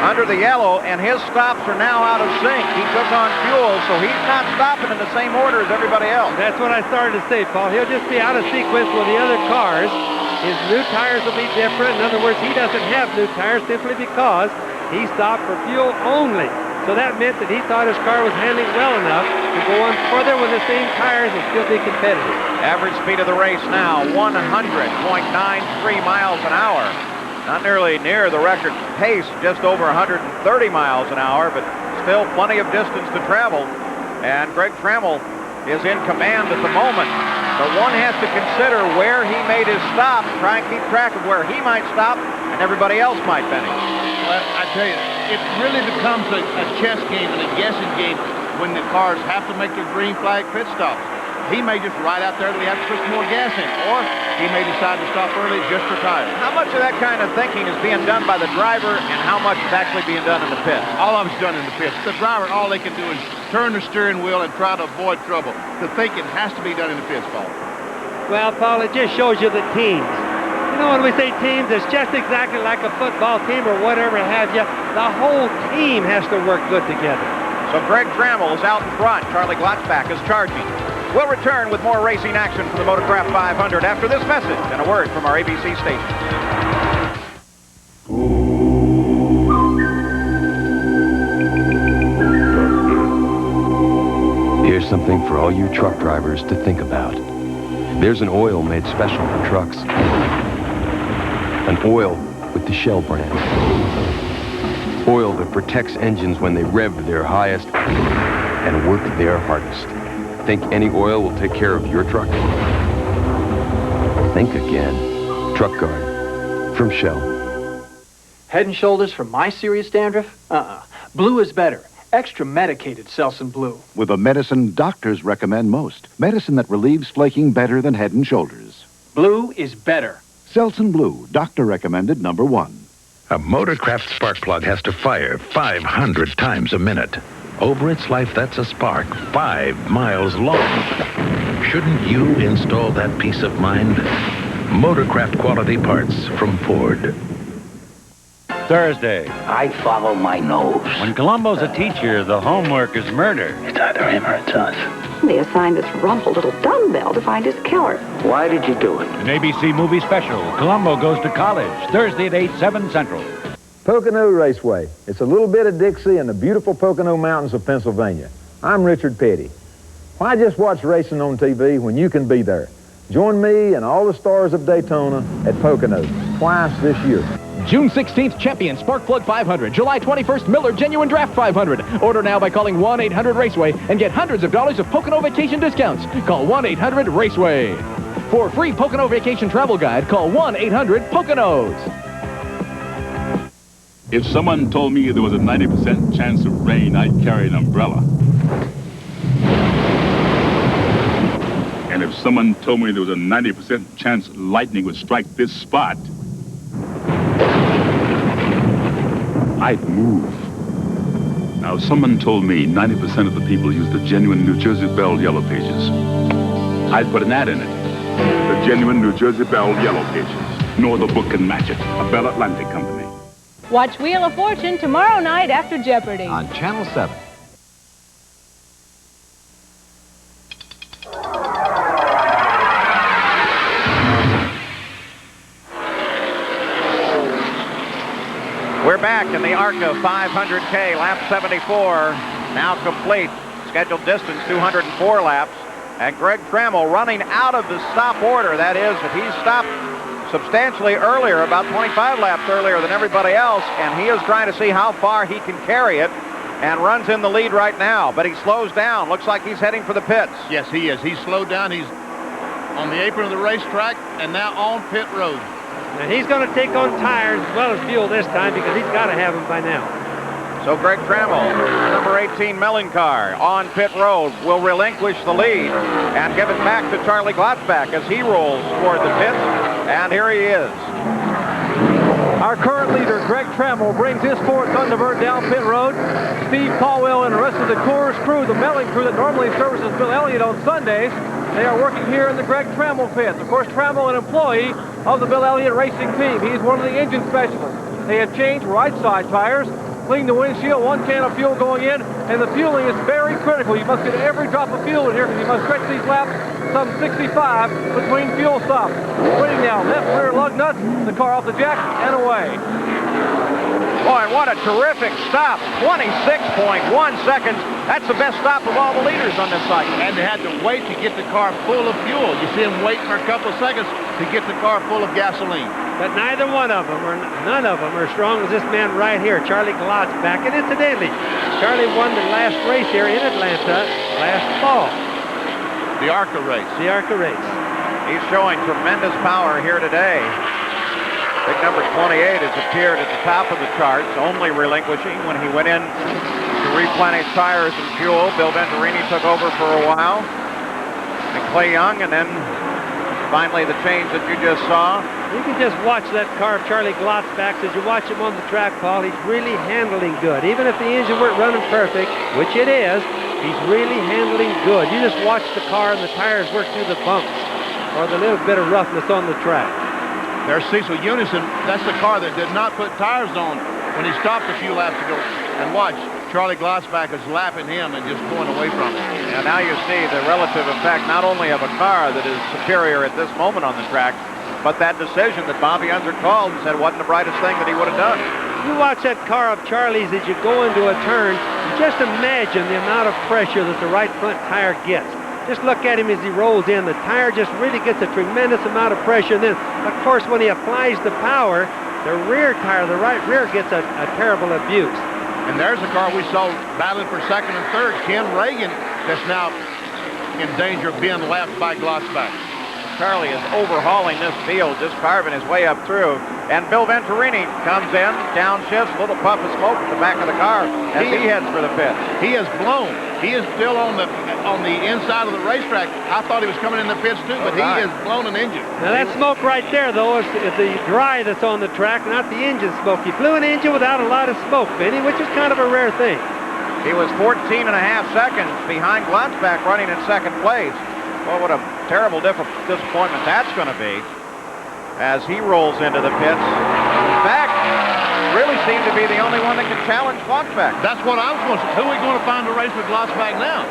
under the yellow, and his stops are now out of sync. He took on fuel, so he's not stopping in the same order as everybody else. That's what I started to say, Paul. He'll just be out of sequence with the other cars. His new tires will be different. In other words, he doesn't have new tires simply because he stopped for fuel only. So that meant that he thought his car was handling well enough to go on further with the same tires and still be competitive. Average speed of the race now, 100.93 miles an hour. Not nearly near the record pace, just over 130 miles an hour, but still plenty of distance to travel. And Greg Trammell is in command at the moment. But one has to consider where he made his stop, try and keep track of where he might stop and everybody else might, Benny. Well, I tell you, it really becomes a chess game and a guessing game when the cars have to make their green flag pit stops. He may just ride out there till he has to put some more gas in, or he may decide to stop early just for tires. How much of that kind of thinking is being done by the driver, and how much is actually being done in the pit? All of it's done in the pit. The driver, all they can do is turn the steering wheel and try to avoid trouble. The thinking has to be done in the pits, Paul. Well, Paul, it just shows you the teams. You know, when we say teams, it's just exactly like a football team or whatever have you. The whole team has to work good together. So Greg Trammell is out in front. Charlie Glotzbach is charging. We'll return with more racing action from the Motorcraft 500 after this message and a word from our ABC station. Here's something for all you truck drivers to think about. There's an oil made special for trucks. An oil with the Shell brand. Oil that protects engines when they rev their highest and work their hardest. Think any oil will take care of your truck? Think again. Truck Guard from Shell. Head and Shoulders for my serious dandruff? Blue is better. Extra medicated Selsun Blue. With a medicine doctors recommend most. Medicine that relieves flaking better than Head and Shoulders. Blue is better. Selsun Blue, doctor recommended #1. A Motorcraft spark plug has to fire 500 times a minute. Over its life, that's a spark 5 miles long. Shouldn't you install that peace of mind? Motorcraft quality parts from Ford. Thursday. I follow my nose. When Columbo's a teacher, the homework is murder. It's either him or it's us. They assigned this rumpled little dumbbell to find his killer. Why did you do it? An ABC movie special, Columbo Goes to College, Thursday at 8, 7 Central. Pocono Raceway. It's a little bit of Dixie in the beautiful Pocono Mountains of Pennsylvania. I'm Richard Petty. Why just watch racing on TV when you can be there? Join me and all the stars of Daytona at Pocono twice this year. June 16th, Champion Spark Plug 500. July 21st, Miller Genuine Draft 500. Order now by calling 1-800-RACEWAY and get hundreds of dollars of Pocono vacation discounts. Call 1-800-RACEWAY. For a free Pocono vacation travel guide, call 1-800-POCONOS. If someone told me there was a 90% chance of rain, I'd carry an umbrella. And if someone told me there was a 90% chance lightning would strike this spot, I'd move. Now, if someone told me 90% of the people use the genuine New Jersey Bell Yellow Pages, I'd put an ad in it. The genuine New Jersey Bell Yellow Pages. No other book can match it. A Bell Atlantic company. Watch Wheel of Fortune tomorrow night after Jeopardy! On Channel 7. We're back in the ARCA 500K, lap 74, now complete. Scheduled distance, 204 laps. And Greg Trammell running out of the stop order. That is, if he stopped substantially earlier, about 25 laps earlier than everybody else, and he is trying to see how far he can carry it, and runs in the lead right now. But he slows down. Looks like he's heading for the pits. Yes, he is. He's slowed down. He's on the apron of the racetrack and now on pit road. And he's going to take on tires as well as fuel this time because he's got to have them by now. So Greg Trammell, number 18 Mellon car, on pit road, will relinquish the lead and give it back to Charlie Glotzback as he rolls toward the pits. And here he is. Our current leader, Greg Trammell, brings his Ford Thunderbird down pit road. Steve Paulwell and the rest of the Coors crew, the Mellon crew that normally services Bill Elliott on Sundays, they are working here in the Greg Trammell pits. Of course, Trammell, an employee of the Bill Elliott Racing team. He's one of the engine specialists. They have changed right side tires, cleaned the windshield, 1 can of fuel going in, and the fueling is very critical. You must get every drop of fuel in here because you must stretch these laps some 65 between fuel stops. Winning now, left rear lug nuts, the car off the jack, and away. Boy, what a terrific stop. 26.1 seconds. That's the best stop of all the leaders on this cycle. And they had to wait to get the car full of fuel. You see them wait for a couple of seconds to get the car full of gasoline. But neither one of them, or none of them, are as strong as this man right here, Charlie Glotzback. And incidentally, Charlie won the last race here in Atlanta last fall. The ARCA race. The ARCA race. He's showing tremendous power here today. Big number 28 has appeared at the top of the charts, only relinquishing when he went in to replenish tires and fuel. Bill Venturini took over for a while. And Clay Young, and then finally the change that you just saw. You can just watch that car of Charlie Glotzback as you watch him on the track, Paul. He's really handling good. Even if the engine weren't running perfect, which it is, he's really handling good. You just watch the car and the tires work through the bumps or the little bit of roughness on the track. There's Cecil Unison. That's the car that did not put tires on when he stopped a few laps ago. And watch, Charlie Glotzback is lapping him and just going away from him. And now you see the relative effect not only of a car that is superior at this moment on the track, but that decision that Bobby Unser called and said wasn't the brightest thing that he would have done. You watch that car of Charlie's as you go into a turn, just imagine the amount of pressure that the right front tire gets. Just look at him as he rolls in. The tire just really gets a tremendous amount of pressure. And then, of course, when he applies the power, the rear tire, the right rear, gets a terrible abuse. And there's a car we saw battling for second and third, Ken Reagan, that's now in danger of being lapped by Glotzback. Charlie is overhauling this field, just carving his way up through. And Bill Venturini comes in, downshifts, a little puff of smoke at the back of the car as he heads for the pit. He has blown. He is still on the inside of the racetrack. I thought he was coming in the pits too, but he has blown an engine. Now that smoke right there, though, is the dry that's on the track, not the engine smoke. He blew an engine without a lot of smoke, Benny, which is kind of a rare thing. He was 14.5 seconds behind Glotzback running in second place. Well, what a terrible disappointment that's going to be as he rolls into the pits. In fact, really seemed to be the only one that can challenge Glotzback. That's what I was going to say. Who are we going to find to race with Glotzback now?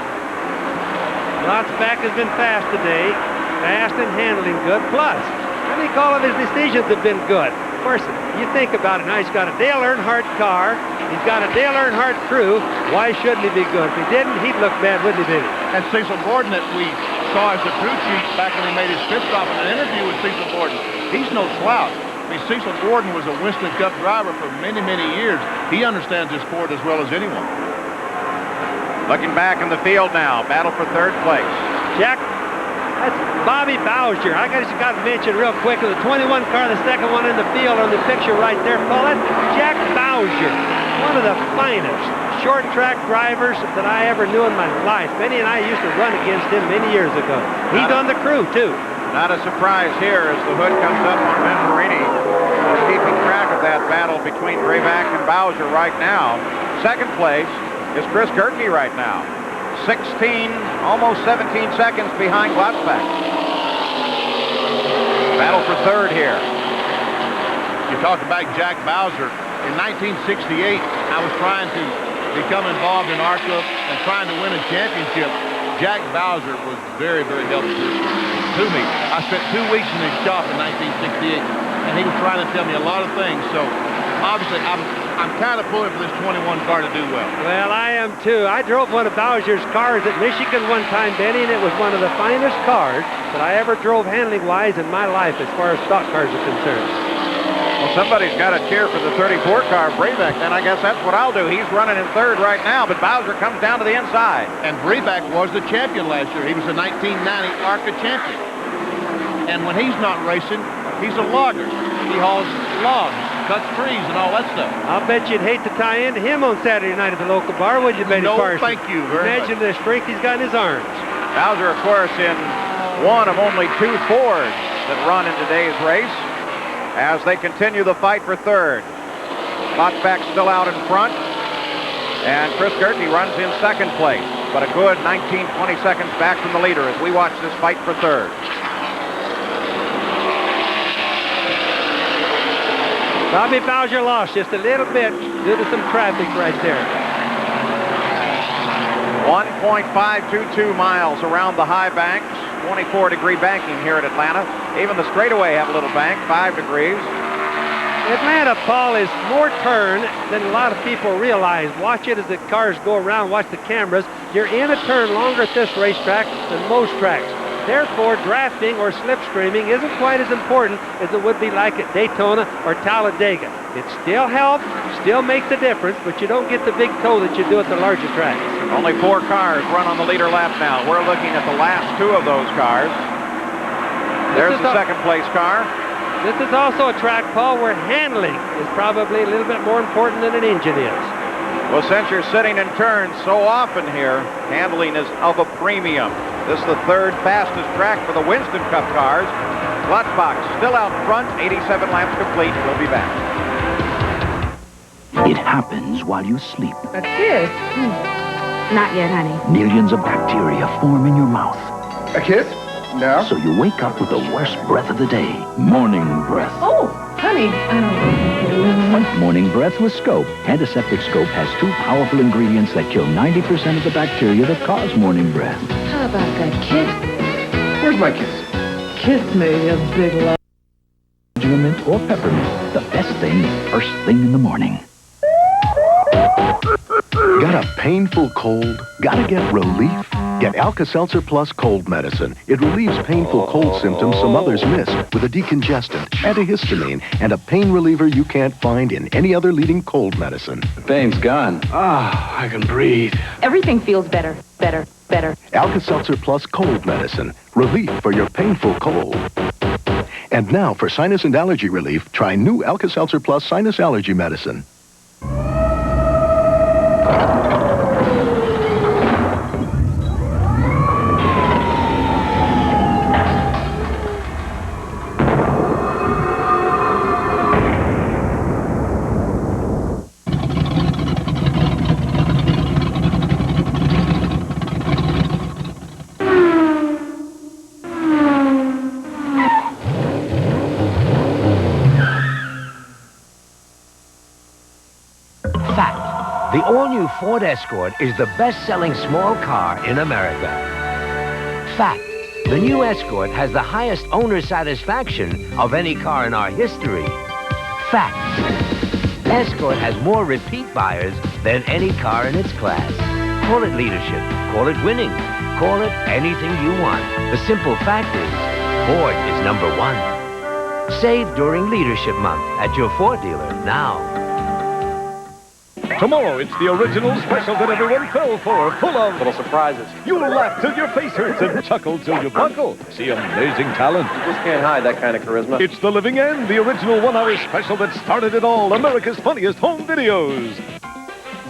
Glotzback has been fast today, fast and handling good. Plus, I think all of his decisions have been good. Of course, you think about it now, he's got a Dale Earnhardt car, he's got a Dale Earnhardt crew. Why shouldn't he be good? If he didn't, he'd look bad, wouldn't he, Billy? And Cecil Gordon that we saw as the crew chief back when he made his pit stop in an interview with Cecil Gordon. He's no slouch. I mean, Cecil Gordon was a Winston Cup driver for many, many years. He understands this sport as well as anyone. Looking back in the field now, battle for third place. Jack, that's Bobby Bowser. I just got to mention real quick, the 21 car, the second one in the field on the picture right there, Paul. That's Jack Bowser, one of the finest short track drivers that I ever knew in my life. Benny and I used to run against him many years ago. He's on the crew, too. Not a surprise here as the hood comes up on Venturini. We're keeping track of that battle between Gravac and Bowser right now. Second place is Chris Gerke right now. 16, almost 17 seconds behind Glotzback. Battle for third here. You talked about Jack Bowser. In 1968, I was trying to become involved in ARCA and trying to win a championship. Jack Bowser was very, very helpful to me. I spent 2 weeks in his shop in 1968, and he was trying to tell me a lot of things. So, obviously, I'm I'm kind of pulling for this 21 car to do well. Well, I am too. I drove one of Bowser's cars at Michigan one time, Benny, and it was one of the finest cars that I ever drove handling-wise in my life as far as stock cars are concerned. Well, somebody's got to cheer for the 34 car, Brebeck. Then I guess that's what I'll do. He's running in third right now, but Bowser comes down to the inside. And Brebeck was the champion last year. He was the 1990 ARCA champion. And when he's not racing, he's a logger. He hauls logs, cuts trees, and all that stuff. I'll bet you'd hate to tie into him on Saturday night at the local bar, would you, Benny No, Carson? thank you very much. Imagine the strength he's got in his arms. Bowser, of course, in one of only 2 Fords that run in today's race as they continue the fight for third. Botsbeck still out in front, and Chris Gertie runs in second place, but a good 19, 20 seconds back from the leader as we watch this fight for third. Bobby Bowser lost just a little bit due to some traffic right there. 1.522 miles around the high banks, 24-degree banking here at Atlanta. Even the straightaway have a little bank, 5 degrees. Atlanta, Paul, is more turn than a lot of people realize. Watch it as the cars go around, watch the cameras. You're in a turn longer at this racetrack than most tracks. Therefore, drafting or slipstreaming isn't quite as important as it would be like at Daytona or Talladega. It still helps, still makes a difference, but you don't get the big toe that you do at the larger tracks. Only 4 cars run on the leader lap now. We're looking at the last 2 of those cars. There's the second place car. This is also a track, Paul, where handling is probably a little bit more important than an engine is. Well, since you're sitting in turns so often here, handling is of a premium. This is the 3rd fastest track for the Winston Cup cars. Clutchbox still out front, 87 laps complete. We'll be back. It happens while you sleep. A kiss? Not yet, honey. Millions of bacteria form in your mouth. A kiss? No. So you wake up with the worst breath of the day, morning breath. Oh, honey. Fight morning breath with Scope. Antiseptic Scope has 2 powerful ingredients that kill 90% of the bacteria that cause morning breath. How about that kiss? Where's my kiss? Kiss me, you big love. Mint or peppermint. The best thing first thing in the morning. Got a painful cold? Gotta get relief? Get Alka-Seltzer Plus cold medicine. It relieves painful cold symptoms some others miss with a decongestant, antihistamine, and a pain reliever you can't find in any other leading cold medicine. The pain's gone. Ah, I can breathe. Everything feels better, better, better. Alka-Seltzer Plus cold medicine. Relief for your painful cold. And now for sinus and allergy relief, try new Alka-Seltzer Plus sinus allergy medicine. The all-new Ford Escort is the best-selling small car in America. Fact, the new Escort has the highest owner satisfaction of any car in our history. Fact, Escort has more repeat buyers than any car in its class. Call it leadership, call it winning, call it anything you want. The simple fact is, Ford is #1. Save during Leadership Month at your Ford dealer now. Tomorrow, it's the original special that everyone fell for, full of little surprises. You'll laugh till your face hurts and chuckle till you buckle. See amazing talent. You just can't hide that kind of charisma. It's The Living End, the original one-hour special that started it all, America's funniest home videos.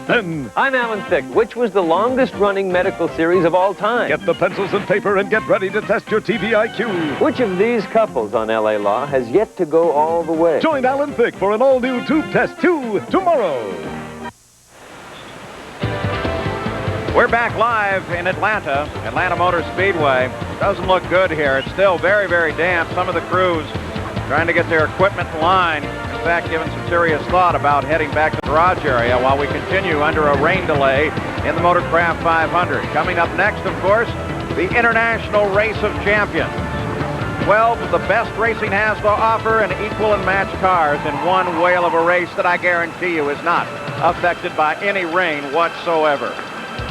Then, I'm Alan Thicke. Which was the longest-running medical series of all time? Get the pencils and paper and get ready to test your TV IQ. Which of these couples on LA Law has yet to go all the way? Join Alan Thicke for an all-new Tube Test 2 tomorrow. We're back live in Atlanta, Atlanta Motor Speedway. Doesn't look good here. It's still very, very damp. Some of the crews trying to get their equipment in line. In fact, giving some serious thought about heading back to the garage area while we continue under a rain delay in the Motorcraft 500. Coming up next, of course, the International Race of Champions. 12 of the best racing has to offer, and equal and matched cars in one whale of a race that I guarantee you is not affected by any rain whatsoever.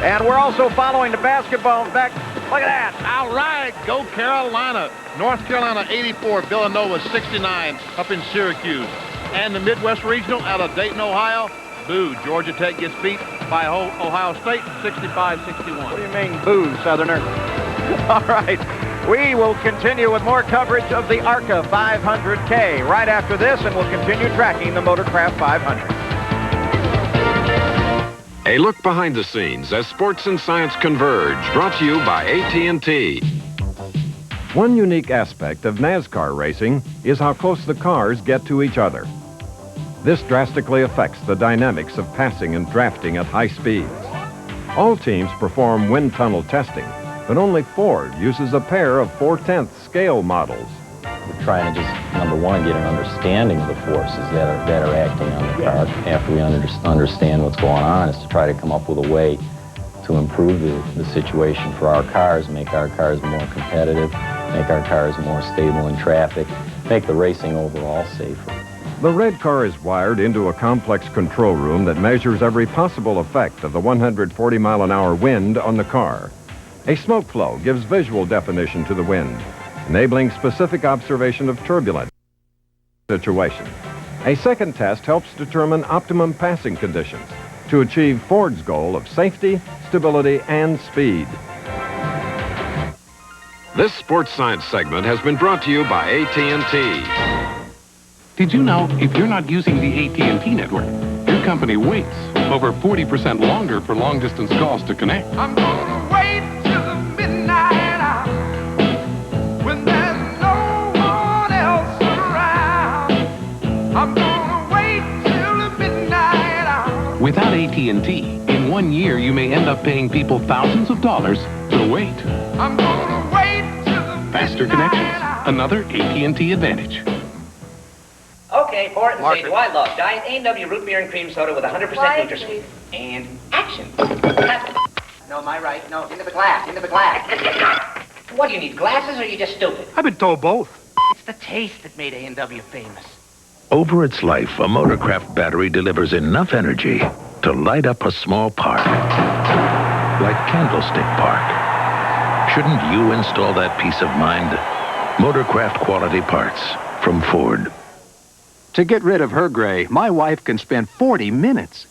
And we're also following the basketball. In fact, look at that. All right, go Carolina. North Carolina 84, Villanova 69 up in Syracuse. And the Midwest Regional out of Dayton, Ohio. Boo, Georgia Tech gets beat by Ohio State 65-61. What do you mean, boo, Southerner? All right, we will continue with more coverage of the ARCA 500K right after this, and we'll continue tracking the Motorcraft 500. A look behind the scenes as sports and science converge, brought to you by AT&T. One unique aspect of NASCAR racing is how close the cars get to each other. This drastically affects the dynamics of passing and drafting at high speeds. All teams perform wind tunnel testing, but only Ford uses a pair of 4/10 scale models. We're trying to just, number one, get an understanding of the forces that are acting on the car. After we understand what's going on, is to try to come up with a way to improve the situation for our cars, make our cars more competitive, make our cars more stable in traffic, make the racing overall safer. The red car is wired into a complex control room that measures every possible effect of the 140-mile-an-hour wind on the car. A smoke flow gives visual definition to the wind, enabling specific observation of turbulent situations. A second test helps determine optimum passing conditions to achieve Ford's goal of safety, stability, and speed. This sports science segment has been brought to you by AT&T. Did you know if you're not using the AT&T network, your company waits over 40% longer for long-distance calls to connect? I'm gonna wait till the midnight hour when there's no one else around. I'm gonna wait till the midnight hour. Without AT&T, in 1 year you may end up paying people thousands of dollars to wait. I'm gonna wait till the Faster connections, another AT&T advantage. Okay, pour it and say, do I love Diet A&W root beer and cream soda with 100% NutraSweet. And action. No, am I right? No, into the glass, into the glass. What, do you need glasses or are you just stupid? I've been told both. It's the taste that made A&W famous. Over its life, a Motorcraft battery delivers enough energy to light up a small park, like Candlestick Park. Shouldn't you install that peace of mind? Motorcraft quality parts from Ford. To get rid of her gray, my wife can spend 40 minutes.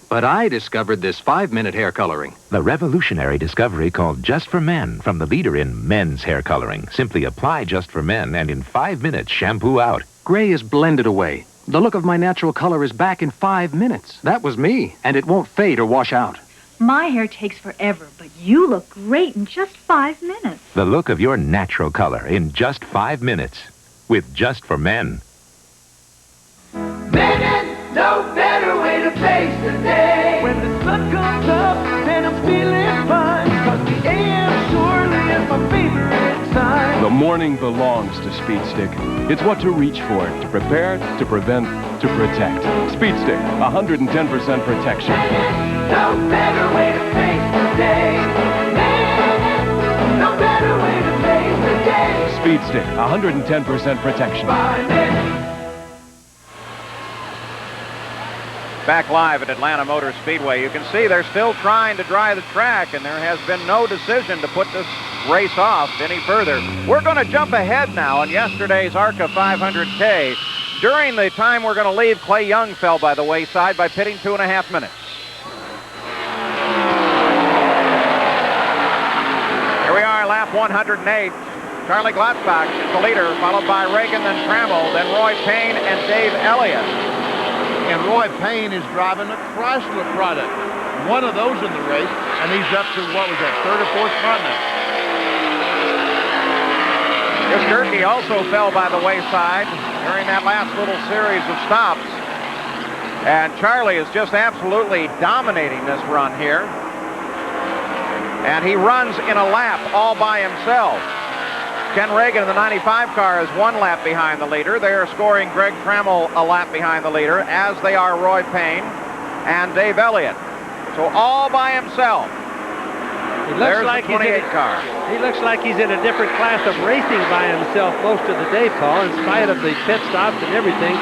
But I discovered this 5-minute hair coloring. The revolutionary discovery called Just for Men from the leader in men's hair coloring. Simply apply Just for Men and in 5 minutes shampoo out. Gray is blended away. The look of my natural color is back in 5 minutes. That was me, and it won't fade or wash out. My hair takes forever, but you look great in just 5 minutes. The look of your natural color in just 5 minutes with Just for Men. Men, no better way to face the day. When the sun comes up, then I'm feeling fine. 'Cause the AM surely is my favorite time. The morning belongs to Speed Stick. It's what to reach for, to prepare, to prevent, to protect. Speed Stick, 110% protection. No better way to face the day. Men, no better way to face the day. Speed Stick, 110% protection. Back live at Atlanta Motor Speedway, you can see they're still trying to dry the track, and there has been no decision to put this race off any further. We're going to jump ahead now on yesterday's ARCA 500K. During the time we're going to leave, Clay Young fell by the wayside by pitting 2.5 minutes. Here we are, lap 108. Charlie Glatbach is the leader, followed by Reagan, then Trammell, then Roy Payne and Dave Elliott. And Roy Payne is driving a Chrysler product. One of those in the race, and he's up to, what was that, 3rd or 4th spot now. Skirky also fell by the wayside during that last little series of stops. And Charlie is just absolutely dominating this run here. And he runs in a lap all by himself. Ken Reagan in the 95 car is 1 lap behind the leader. They are scoring Greg Trammell a lap behind the leader, as they are Roy Payne and Dave Elliott. So all by himself. There's the 28 car. He looks like he's in a different class of racing by himself most of the day, Paul, in spite of the pit stops and everything.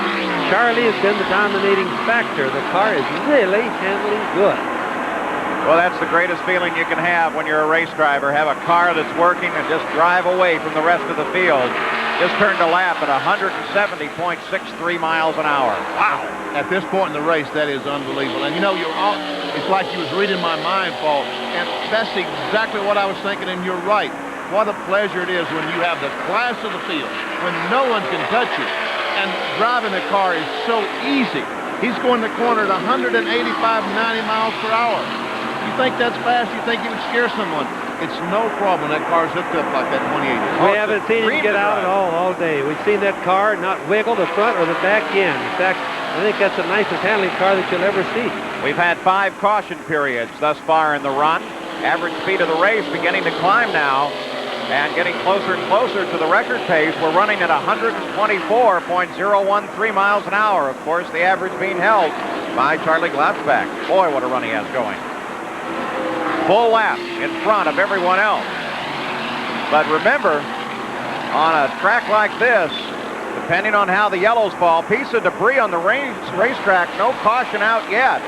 Charlie has been the dominating factor. The car is really handling good. Well, that's the greatest feeling you can have when you're a race driver. Have a car that's working and just drive away from the rest of the field. Just turned a lap at 170.63 miles an hour. Wow. At this point in the race, that is unbelievable. And you know, it's like you was reading my mind, Paul. And that's exactly what I was thinking, and you're right. What a pleasure it is when you have the class of the field, when no one can touch you. And driving the car is so easy. He's going the corner at 185, 90 miles per hour. You think that's fast? You think he would scare someone? It's no problem. That car's hooked up like that 28 is. We haven't seen him get out at all day. We've seen that car not wiggle the front or the back end. In fact, I think that's the nicest handling car that you'll ever see. We've had 5 caution periods thus far in the run. Average speed of the race beginning to climb now and getting closer and closer to the record pace. We're running at 124.013 miles an hour. Of course, the average being held by Charlie Glatzbach. Boy, what a run he has going. Full lap in front of everyone else. But remember, on a track like this, depending on how the yellows fall, piece of debris on the racetrack, no caution out yet.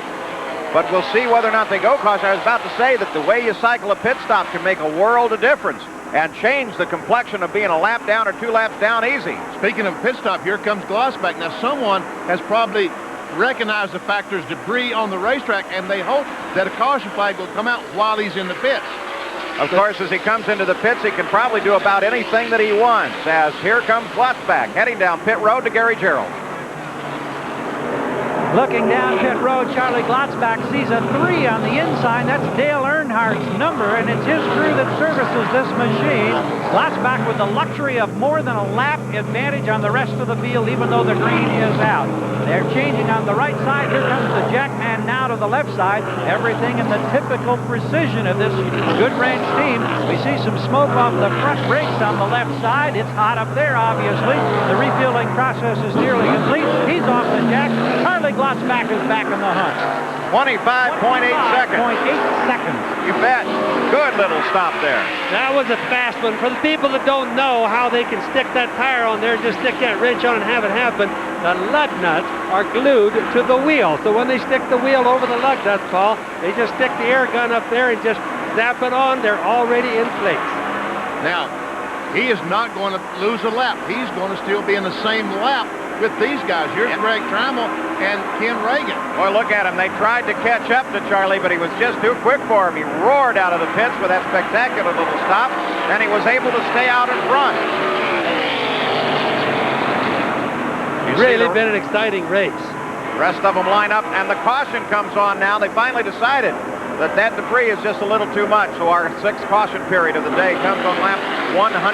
But we'll see whether or not they go caution. I was about to say that the way you cycle a pit stop can make a world of difference and change the complexion of being a lap down or 2 laps down easy. Speaking of pit stop, here comes Glatzbach. Now, someone has probably recognize the fact there's debris on the racetrack, and they hope that a caution flag will come out while he's in the pits. Of course, as he comes into the pits, he can probably do about anything that he wants, as here comes Glatzbach, heading down pit road to Gary Gerald. Looking down pit road, Charlie Glatzbach sees a 3 on the inside. That's Dale Earnhardt's number, and it's his crew that services this machine. Glatzbach with the luxury of more than a lap advantage on the rest of the field, even though the green is out. They're changing on the right side. Here comes the Jackman now to the left side. Everything in the typical precision of this Good Ranch team. We see some smoke off the front brakes on the left side. It's hot up there, obviously. The refueling process is nearly complete. He's off the jack. Charlie Glatzbach is back in the hunt. 25.8 seconds. 25.8 seconds. You bet. Good little stop there. That was a fast one. For the people that don't know how they can stick that tire on there, just stick that wrench on and have it happen, the lug nuts are glued to the wheel. So when they stick the wheel over the lug nuts, Paul, they just stick the air gun up there and just zap it on. They're already in place. Now, he is not going to lose a lap. He's going to still be in the same lap with these guys. Here's Greg Trammell and Ken Reagan. Boy, look at him. They tried to catch up to Charlie, but he was just too quick for him. He roared out of the pits with that spectacular little stop, and he was able to stay out in front. Really been an exciting race. The rest of them line up, and the caution comes on now. They finally decided that debris is just a little too much, so our 6th caution period of the day comes on lap 117.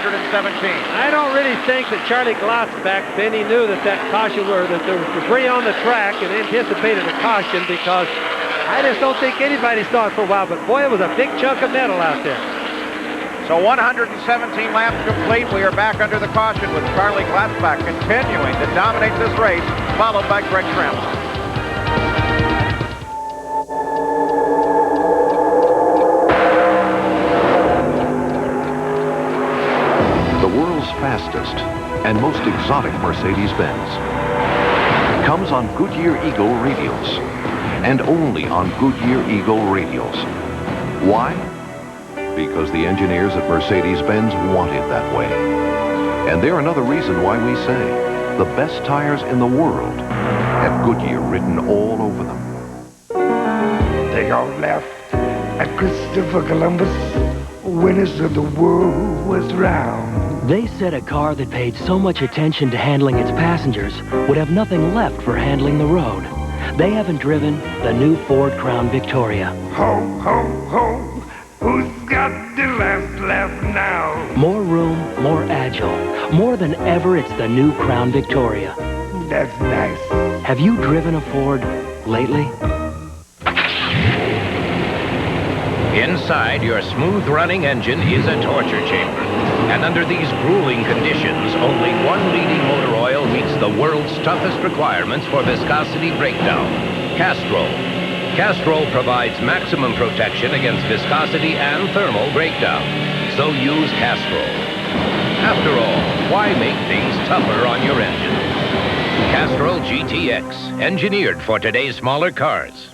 I don't really think that Charlie Glatzbach, Benny, knew that caution that there was debris on the track and anticipated a caution, because I just don't think anybody saw it for a while, but boy, it was a big chunk of metal out there. So 117 laps complete. We are back under the caution with Charlie Glatzbach continuing to dominate this race, followed by Greg Trammell. Fastest and most exotic Mercedes-Benz comes on Goodyear Eagle radials, and only on Goodyear Eagle radials. Why? Because the engineers at Mercedes-Benz want it that way. And they're another reason why we say the best tires in the world have Goodyear written all over them. They all laughed at Christopher Columbus when he said the world was round. They said a car that paid so much attention to handling its passengers would have nothing left for handling the road. They haven't driven the new Ford Crown Victoria. Ho, ho, ho, who's got the last laugh now? More room, more agile. More than ever, it's the new Crown Victoria. That's nice. Have you driven a Ford lately? Inside your smooth-running engine is a torture chamber. And under these grueling conditions, only one leading motor oil meets the world's toughest requirements for viscosity breakdown. Castrol. Castrol provides maximum protection against viscosity and thermal breakdown. So use Castrol. After all, why make things tougher on your engine? Castrol GTX, engineered for today's smaller cars.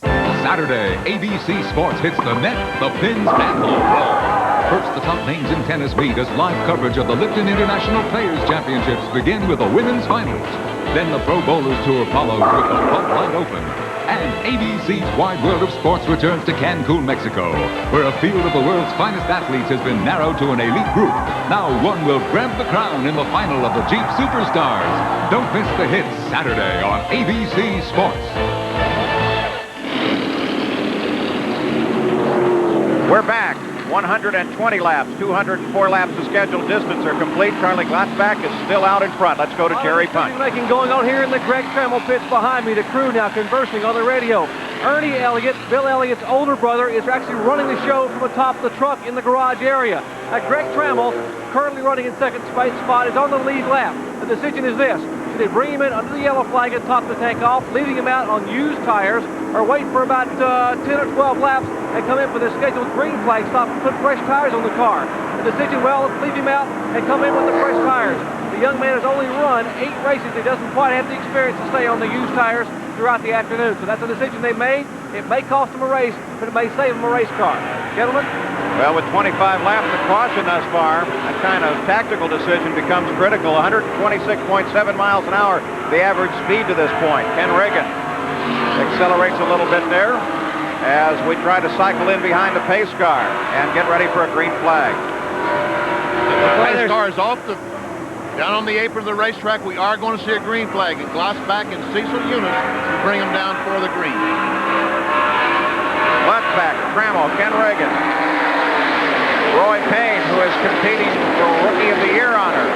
Saturday, ABC Sports hits the net, the pins, and the wall. First, the top names in tennis meet as live coverage of the Lipton International Players Championships begin with the women's finals. Then the Pro Bowlers Tour follows with the Bud Light Open. And ABC's Wide World of Sports returns to Cancun, Mexico, where a field of the world's finest athletes has been narrowed to an elite group. Now one will grab the crown in the final of the Jeep Superstars. Don't miss the hits Saturday on ABC Sports. We're back. 120 laps, 204 laps of scheduled distance are complete. Charlie Glotzback is still out in front. Let's go to Jerry Punch. Making going on here in the Greg Trammell pits behind me. The crew now conversing on the radio. Ernie Elliott, Bill Elliott's older brother, is actually running the show from atop the truck in the garage area. Greg Trammell, currently running in second spot, is on the lead lap. The decision is this. Should they bring him in under the yellow flag and top the tank off, leaving him out on used tires, or wait for about 10 or 12 laps and come in for the scheduled green flag stop and put fresh tires on the car? The decision, well, let's leave him out and come in with the fresh tires. The young man has only run 8 races. He doesn't quite have the experience to stay on the used tires throughout the afternoon. So that's a decision they made. It may cost them a race, but it may save them a race car. Gentlemen? Well, with 25 laps of caution thus far, that kind of tactical decision becomes critical. 126.7 miles an hour, the average speed to this point. Ken Reagan accelerates a little bit there as we try to cycle in behind the pace car and get ready for a green flag. The pace car is off down on the apron of the racetrack. We are going to see a green flag, and Glotzback and Cecil Eunice bring them down for the green. Glotzback, Trammell, Ken Reagan. Roy Payne, who is competing for Rookie of the Year honor,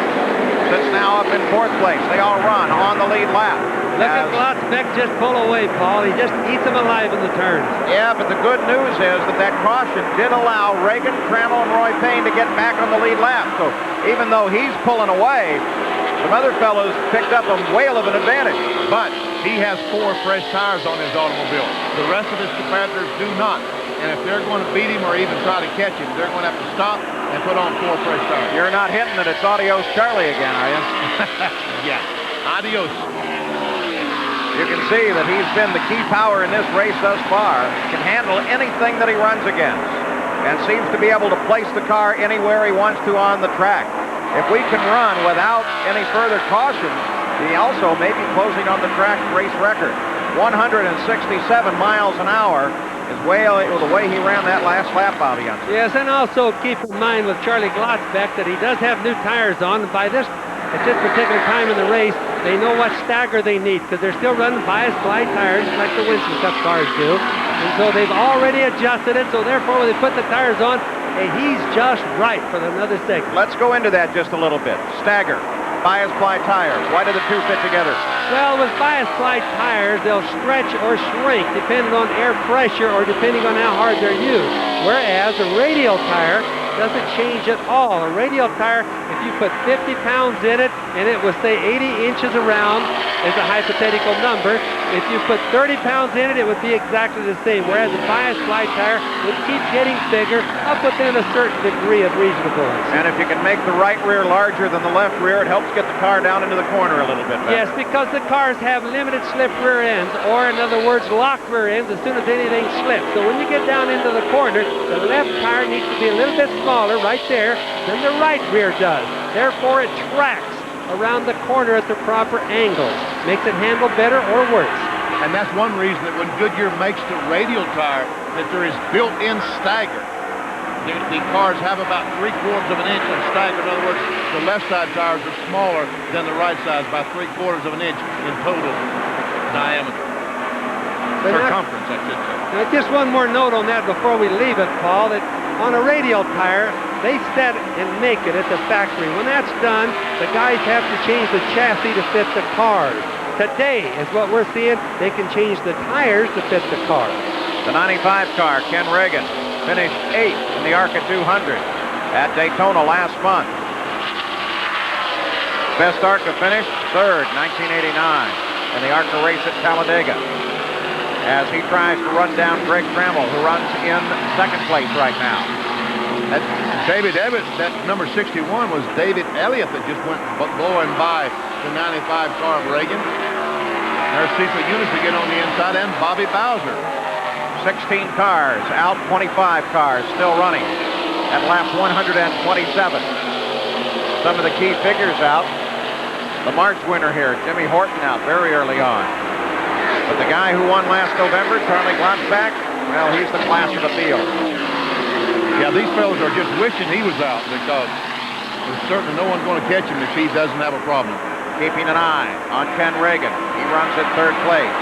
sits now up in 4th place. They all run on the lead lap. Look at Glotzback just pull away, Paul. He just eats them alive in the turns. Yeah, but the good news is that caution did allow Reagan, Trammell, and Roy Payne to get back on the lead lap. So even though he's pulling away, some other fellows picked up a whale of an advantage. But he has 4 fresh tires on his automobile. The rest of his competitors do not. And if they're going to beat him or even try to catch him, they're going to have to stop and put on 4 fresh tires. You're not hitting it. It's adios Charlie again, are you? Yeah. Adios. You can see that he's been the key power in this race thus far. Can handle anything that he runs against and seems to be able to place the car anywhere he wants to on the track. If we can run without any further caution, he also may be closing on the track race record. 167 miles an hour is the way he ran that last lap out of Youngster. Yes, and also keep in mind with Charlie Glotzback that he does have new tires on. And by this, at this particular time in the race, they know what stagger they need because they're still running bias glide tires like the Winston Cup cars do. And so they've already adjusted it. So therefore, when they put the tires on, he's just right for another segment. Let's go into that just a little bit. Stagger. Bias glide tires. Why do the two fit together? Well, with bias glide tires, they'll stretch or shrink depending on air pressure or depending on how hard they're used. Whereas a radial tire doesn't change at all. A radial tire, if you put 50 pounds in it and it was, say, 80 inches around, is a hypothetical number. If you put 30 pounds in it, it would be exactly the same. Whereas a bias glide tire would keep getting bigger up within a certain degree of reasonableness. And if you can make the right rear larger than the left rear, it helps get the car down into the corner a little bit better. Yes, because the cars have limited slip rear ends, or in other words, locked rear ends as soon as anything slips. So when you get down into the corner, the left tire needs to be a little bit smaller right there than the right rear does. Therefore, it tracks around the corner at the proper angles. Makes it handle better or worse. And that's one reason that when Goodyear makes the radial tire, that there is built-in stagger. The cars have about 3/4 of an inch of stagger. In other words, the left side tires are smaller than the right sides by 3/4 of an inch in total diameter. Circumference, I should say. Now, just one more note on that before we leave it, Paul, that on a radial tire, they set and make it at the factory. When that's done, the guys have to change the chassis to fit the cars. Today is what we're seeing. They can change the tires to fit the cars. The 95 car, Ken Reagan, finished 8th in the ARCA 200 at Daytona last month. Best ARCA finish, 3rd, 1989, in the ARCA race at Talladega. as he tries to run down Greg Trammell, who runs in second place right now. David Evans, that number 61 was David Elliott that just went blowing by the 95 car of Reagan. There's Cecil Eunice again on the inside, and Bobby Bowser. 16 cars out, 25 cars still running at lap 127. Some of the key figures out. The March winner here, Jimmy Horton, out very early on. But the guy who won last November, Charlie Glotzbach, well, he's the class of the field. Yeah, these fellows are just wishing he was out because there's certainly no one going to catch him if he doesn't have a problem. Keeping an eye on Ken Reagan. He runs in third place.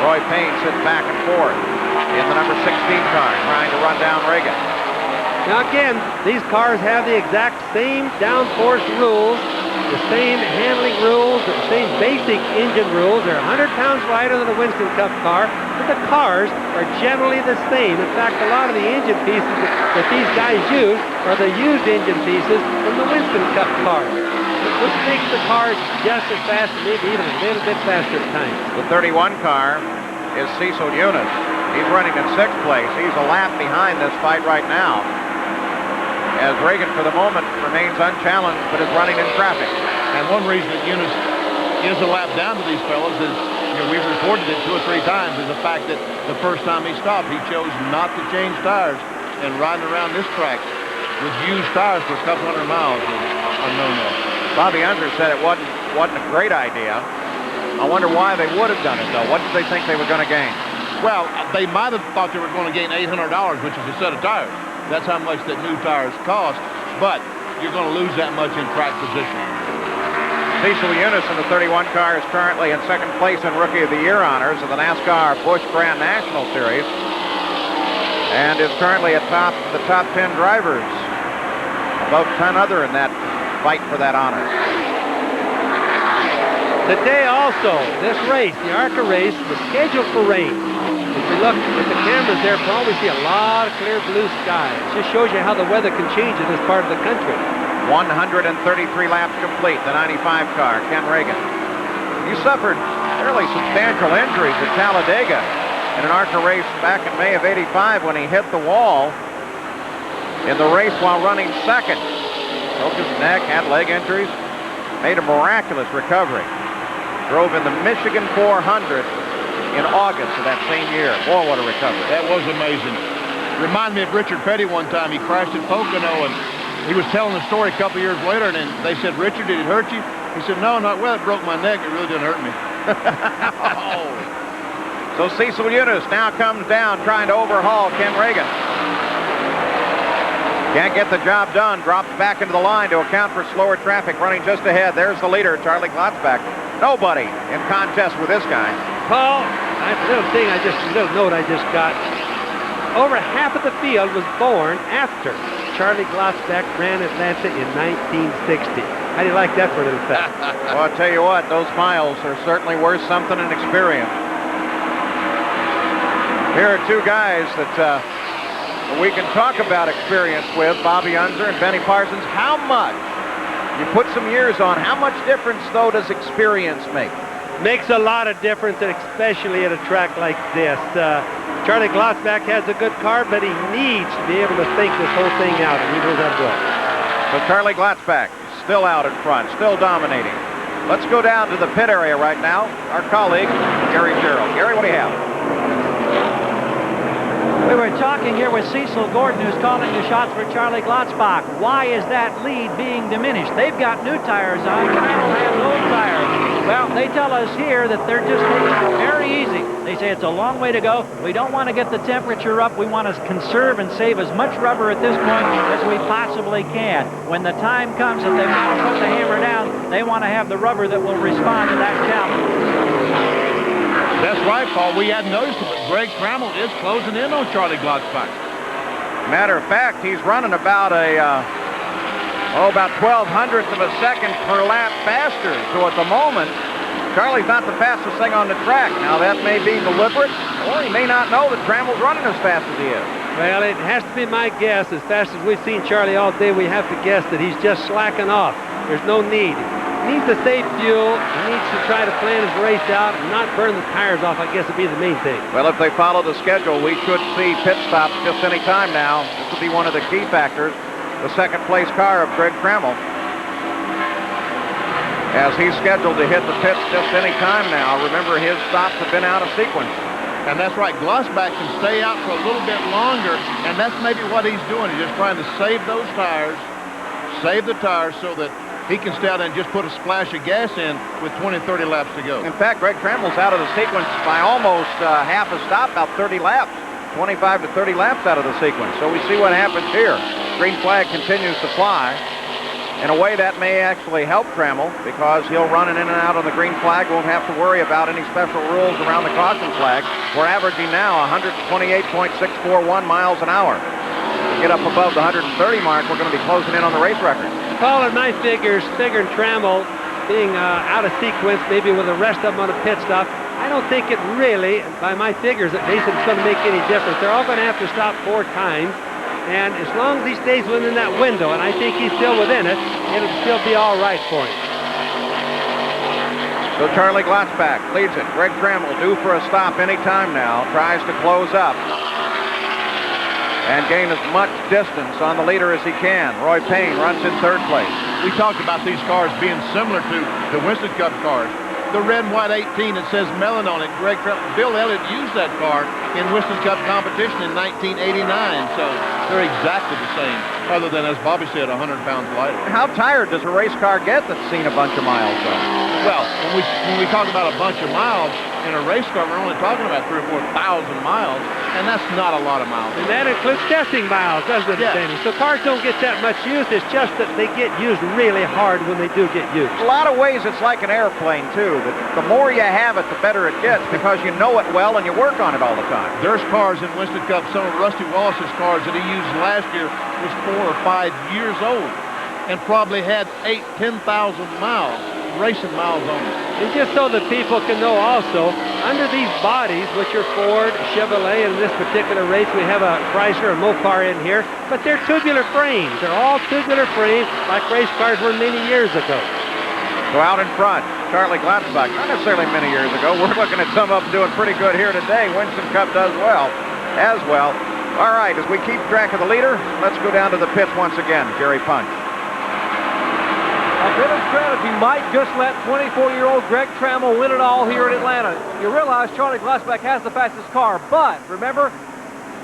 Roy Payne sits back and forth in the number 16 car, trying to run down Reagan. Now again, these cars have the exact same downforce rules, the same handling rules, the same basic engine rules. They're 100 pounds lighter than a Winston Cup car, but the cars are generally the same. In fact, a lot of the engine pieces that these guys use are the used engine pieces from the Winston Cup cars, which makes the cars just as fast, maybe even a little bit faster at times. The 31 car is Cecil Eunice. He's running in sixth place. He's a lap behind this fight right now, as Reagan, for the moment, remains unchallenged, but is running in traffic. And one reason that Eunice is a lap down to these fellows is, we've reported it 2 or 3 times, is the fact that the first time he stopped, he chose not to change tires, and riding around this track with used tires for a couple hundred miles is a no-no. Bobby Unser said it wasn't a great idea. I wonder why they would have done it, though. What did they think they were going to gain? Well, they might have thought they were going to gain $800, which is a set of tires. That's how much that new tires cost, but you're going to lose that much in track position. Cecil Eunice in the 31 car is currently in second place in Rookie of the Year honors of the NASCAR Busch Grand National Series, and is currently atop the top 10 drivers, above 10 other in that fight for that honor. Today also, this race, the ARCA race, was scheduled for rain. If you look at the cameras there, we'll always see a lot of clear blue skies. It just shows you how the weather can change in this part of the country. 133 laps complete, the 95 car, Ken Reagan. He suffered fairly substantial injuries at Talladega in an ARCA race back in May of '85 when he hit the wall in the race while running second. Broke his neck, had leg injuries, made a miraculous recovery. Drove in the Michigan 400 in August of that same year. Boy, what a recovery. That was amazing. Reminded me of Richard Petty one time. He crashed at Pocono, and he was telling the story a couple years later, and then they said, "Richard, did it hurt you?" He said, "No, not well. It broke my neck. It really didn't hurt me." Oh. So Cecil Eunice now comes down trying to overhaul Ken Reagan. Can't get the job done. Drops back into the line to account for slower traffic running just ahead. There's the leader, Charlie Glotzbach. Nobody in contest with this guy. Paul, a little note I just got. Over half of the field was born after Charlie Glotzbach ran Atlanta in 1960. How do you like that for a little fact? Well, I'll tell you what, those miles are certainly worth something in experience. Here are two guys that we can talk about experience with, Bobby Unser and Benny Parsons. How much, you put some years on, how much difference, though, does experience make? Makes a lot of difference, especially at a track like this. Charlie Glotzbach has a good car, but he needs to be able to think this whole thing out, and he knows how to do it. So Charlie Glotzbach still out in front, still dominating. Let's go down to the pit area right now. Our colleague, Gary Gerald. Gary, what do you have? We were talking here with Cecil Gordon, who's calling the shots for Charlie Glotzbach. Why is that lead being diminished? They've got new tires on. Trammell has old tires. Well, they tell us here that they're just taking it very easy. They say it's a long way to go. We don't want to get the temperature up. We want to conserve and save as much rubber at this point as we possibly can. When the time comes that they want to put the hammer down, they want to have the rubber that will respond to that challenge. That's right, Paul. We hadn't noticed it, but Greg Trammell is closing in on Charlie Glotzbach. Matter of fact, he's running about about 0.12 of a second per lap faster. So at the moment, Charlie's not the fastest thing on the track. Now that may be deliberate, or he may not know that Trammell's running as fast as he is. Well, it has to be my guess. As fast as we've seen Charlie all day, we have to guess that he's just slacking off. There's no need. He needs to save fuel. He needs to try to plan his race out and not burn the tires off, I guess, would be the main thing. Well, if they follow the schedule, we should see pit stops just any time now. This will be one of the key factors. The second place car of Greg Trammell, as he's scheduled to hit the pits just any time now. Remember, his stops have been out of sequence. And that's right. Glossback can stay out for a little bit longer, and that's maybe what he's doing. He's just trying to save those tires, save the tires so that he can stay out and just put a splash of gas in with 20, 30 laps to go. In fact, Greg Trammell's out of the sequence by almost half a stop, about 30 laps. 25 to 30 laps out of the sequence. So we see what happens here. Green flag continues to fly. In a way, that may actually help Trammell because he'll run in and out on the green flag, won't have to worry about any special rules around the caution flag. We're averaging now 128.641 miles an hour. To get up above the 130 mark, we're going to be closing in on the race record. Calling my figures, figuring Trammell being out of sequence, maybe with the rest of them on a pit stop, I don't think it really, by my figures at least, it's going to make any difference. They're all going to have to stop 4 times. And as long as he stays within that window, and I think he's still within it, it'll still be all right for him. So Charlie Glotzback leads it. Greg Trammell due for a stop any time now. Tries to close up and gain as much distance on the leader as he can. Roy Payne runs in 3rd place. We talked about these cars being similar to the Winston Cup cars. The red and white 18 that says Mellon on it. Greg Trammell, Bill Elliott used that car in Winston Cup competition in 1989. So they're exactly the same, other than, as Bobby said, 100 pounds lighter. How tired does a race car get that's seen a bunch of miles, though? Well, when we talk about a bunch of miles in a race car, we're only talking about 3,000 or 4,000 miles, and that's not a lot of miles. And that includes testing miles, doesn't it, Danny? So cars don't get that much used. It's just that they get used really hard when they do get used. In a lot of ways, it's like an airplane, too. The more you have it, the better it gets because you know it well and you work on it all the time. There's cars in Winston Cup, some of Rusty Wallace's cars that he used last year was 4 or 5 years old and probably had 8,000, 10,000 miles, racing miles on it. And just so that people can know also, under these bodies, which are Ford, Chevrolet, in this particular race, we have a Chrysler and Mopar in here, but they're tubular frames. They're all tubular frames like race cars were many years ago. So out in front, Charlie Glotzbach, not necessarily many years ago. We're looking at some of them doing pretty good here today. Winston Cup does well, as well. All right, as we keep track of the leader, let's go down to the pits once again. Jerry Punch. A bit of strategy might just let 24-year-old Greg Trammell win it all here in Atlanta. You realize Charlie Glotzbach has the fastest car, but remember,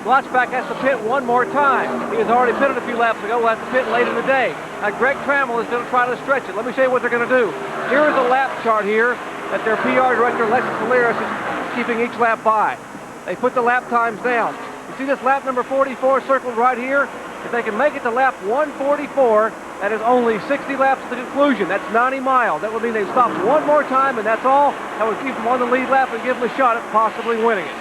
Glotzbach has to pit one more time. He has already pitted a few laps ago. We'll have to pit late in the day. Now, Greg Trammell is going to try to stretch it. Let me show you what they're going to do. Here is a lap chart here that their PR director, Alexis Saliras, is keeping each lap by. They put the lap times down. You see this lap number 44 circled right here? If they can make it to lap 144, that is only 60 laps to the conclusion. That's 90 miles. That would mean they've stopped one more time, and that's all. That would keep them on the lead lap and give them a shot at possibly winning it.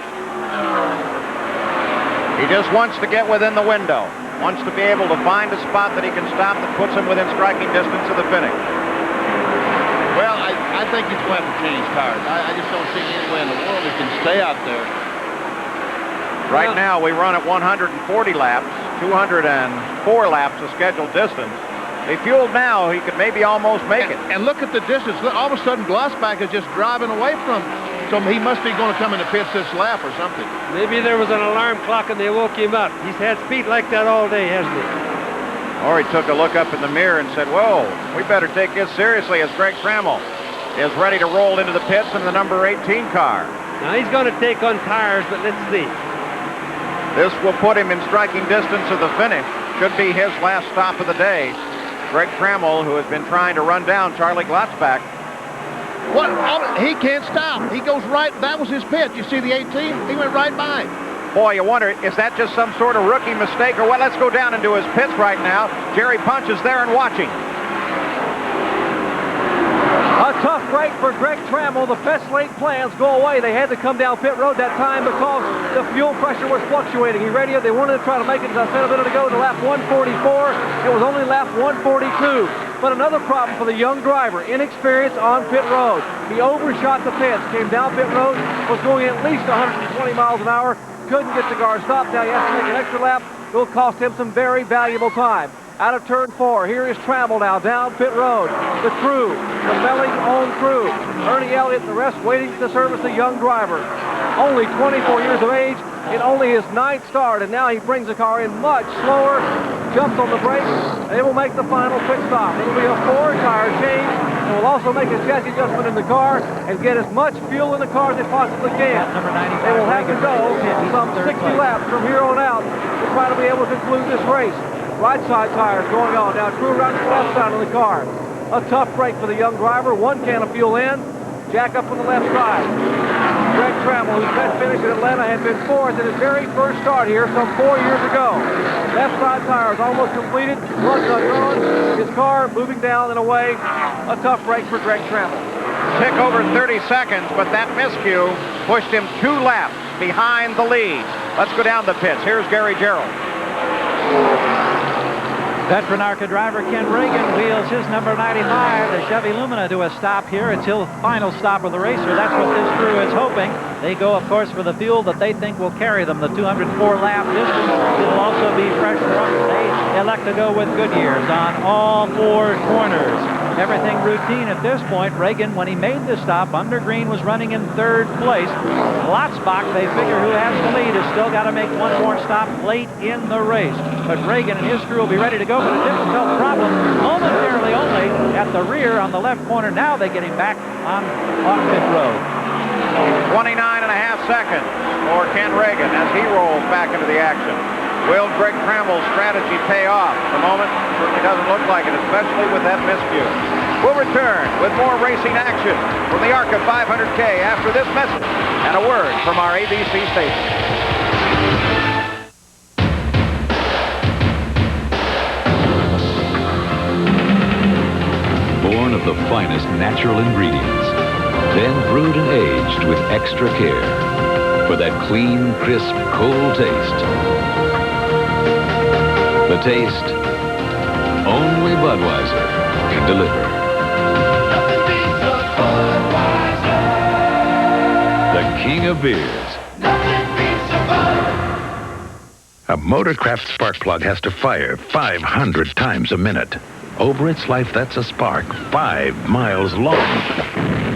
He just wants to get within the window. Wants to be able to find a spot that he can stop that puts him within striking distance of the finish. Well, I think he's going to have to change tires. I just don't see any way in the world he can stay out there. Right now, we run at 140 laps, 204 laps of scheduled distance. If fueled now, he could maybe almost make it. And look at the distance. All of a sudden, Glotzbach is just driving away from him. So he must be going to come in the pits this lap or something. Maybe there was an alarm clock and they woke him up. He's had speed like that all day, hasn't he? Or he took a look up in the mirror and said, whoa, we better take this seriously as Greg Trammell is ready to roll into the pits in the number 18 car. Now he's going to take on tires, but let's see. This will put him in striking distance of the finish. Should be his last stop of the day. Greg Trammell, who has been trying to run down Charlie Glotzbach. What? He can't stop. He goes right. That was his pit. You see the 18? He went right by. Boy, you wonder, is that just some sort of rookie mistake? Or what? Let's go down into his pits right now. Jerry Punch is there and watching. A tough break for Greg Trammell. The best laid plans go away. They had to come down pit road that time because the fuel pressure was fluctuating. He radioed. They wanted to try to make it, as I said a minute ago, to lap 144. It was only lap 142. But another problem for the young driver, inexperience on pit road. He overshot the pits, came down pit road, was going at least 120 miles an hour, couldn't get the car stopped. Now he has to make an extra lap. It will cost him some very valuable time. out of turn 4. Here is Trammell now down pit road. The crew, the Melling's own crew. Ernie Elliott and the rest waiting to service the young driver. Only 24 years of age in only his 9th start, and now he brings the car in much slower, jumps on the brakes, and they will make the final pit stop. It'll be a 4-tire change, and will also make a chassis adjustment in the car and get as much fuel in the car as they possibly can. They will have to go some 60 laps from here on out to try to be able to conclude this race. Right side tires going on. Now crew around to the left side of the car. A tough break for the young driver. 1 can of fuel in. Jack up on the left side. Greg Trammell, whose best finish in Atlanta, had been 4th in his very first start here some 4 years ago. Left side tires almost completed. Plugs undone. His car moving down and away. A tough break for Greg Trammell. Tick over 30 seconds, but that miscue pushed him 2 laps behind the lead. Let's go down the pits. Here's Gary Gerald. Veteran ARCA driver Ken Reagan wheels his number 95, the Chevy Lumina, to a stop here. It's his final stop of the racer. That's what this crew is hoping. They go, of course, for the fuel that they think will carry them, the 204-lap distance. It'll also be fresh truck. They elect to go with Goodyears on all 4 corners. Everything routine at this point. Reagan, when he made the stop, under green was running in 3rd place. Glotzbach, they figure, who has the lead, has still got to make 1 more stop late in the race. But Reagan and his crew will be ready to go, but a difficult problem momentarily only at the rear on the left corner. Now they get him back on pit road. 29.5 seconds for Ken Reagan as he rolls back into the action. Will Greg Trammell's strategy pay off? At the moment, certainly doesn't look like it, especially with that miscue. We'll return with more racing action from the ARCA 500K after this message and a word from our ABC station. Born of the finest natural ingredients, then brewed and aged with extra care for that clean, crisp, cold taste. The taste only Budweiser can deliver. The king of beers. A Motorcraft spark plug has to fire 500 times a minute. Over its life, that's a spark 5 miles long.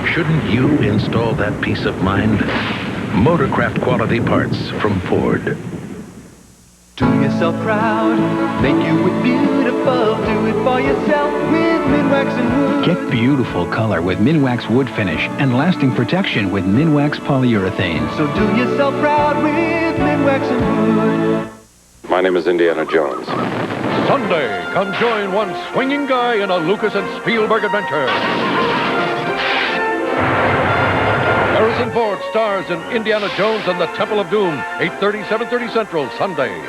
Shouldn't you install that peace of mind? Motorcraft quality parts from Ford. Do yourself proud, make you look beautiful, do it for yourself with Minwax and Wood. Get beautiful color with Minwax Wood Finish and lasting protection with Minwax Polyurethane. So do yourself proud with Minwax and Wood. My name is Indiana Jones. Sunday, come join one swinging guy in a Lucas and Spielberg adventure. Harrison Ford stars in Indiana Jones and the Temple of Doom, 8:30, 7:30 Central, Sunday.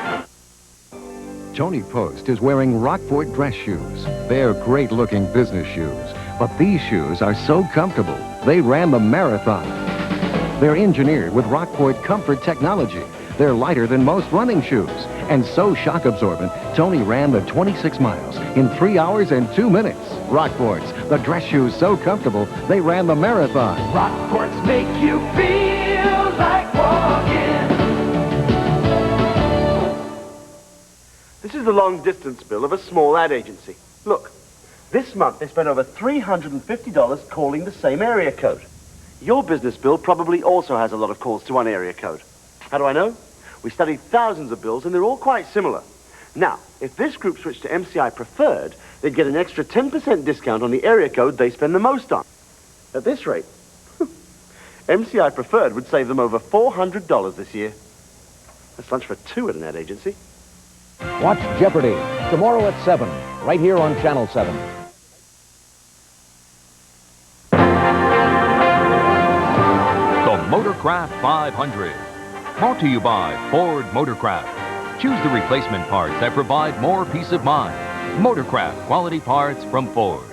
Tony Post is wearing Rockport dress shoes. They're great-looking business shoes, but these shoes are so comfortable, they ran the marathon. They're engineered with Rockport comfort technology. They're lighter than most running shoes, and so shock-absorbent, Tony ran the 26 miles in 3 hours and 2 minutes. Rockports, the dress shoes so comfortable, they ran the marathon. Rockports make you feel like walking. This is the long-distance bill of a small ad agency. Look, this month they spent over $350 calling the same area code. Your business bill probably also has a lot of calls to one area code. How do I know? We studied thousands of bills, and they're all quite similar. Now, if this group switched to MCI Preferred, they'd get an extra 10% discount on the area code they spend the most on. At this rate, MCI Preferred would save them over $400 this year. That's lunch for 2 at an ad agency. Watch Jeopardy tomorrow at 7, right here on Channel 7. The Motorcraft 500. Brought to you by Ford Motorcraft. Choose the replacement parts that provide more peace of mind. Motorcraft quality parts from Ford.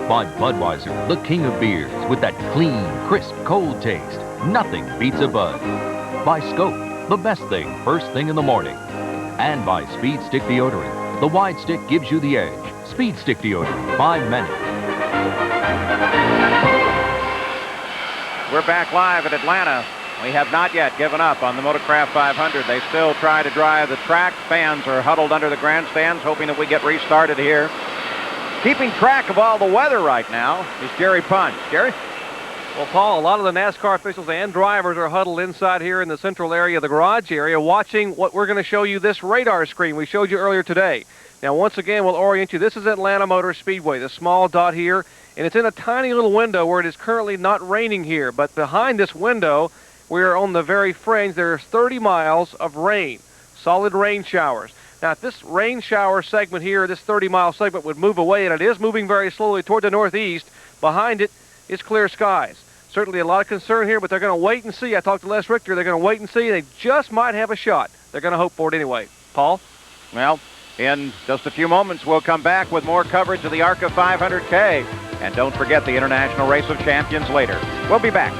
By Budweiser, the king of beers, with that clean, crisp, cold taste. Nothing beats a Bud. By Scope, the best thing first thing in the morning. And by Speed Stick Deodorant. The wide stick gives you the edge. Speed Stick Deodorant, 5 minutes. We're back live at Atlanta We have not yet given up on the Motorcraft 500. They still try to drive the track. Fans are huddled under the grandstands, hoping that we get restarted here. Keeping track of all the weather right now is Jerry Punch. Jerry? Well, Paul, a lot of the NASCAR officials and drivers are huddled inside here in the central area of the garage area watching what we're going to show you, this radar screen we showed you earlier today. Now, once again, we'll orient you. This is Atlanta Motor Speedway, the small dot here, and it's in a tiny little window where it is currently not raining here. But behind this window, we are on the very fringe. There's 30 miles of rain, solid rain showers. Now, if this rain shower segment here, this 30-mile segment would move away, and it is moving very slowly toward the northeast, behind it is clear skies. Certainly a lot of concern here, but they're going to wait and see. I talked to Les Richter. They're going to wait and see. They just might have a shot. They're going to hope for it anyway. Paul? Well, in just a few moments, we'll come back with more coverage of the ARCA 500K. And don't forget the International Race of Champions later. We'll be back.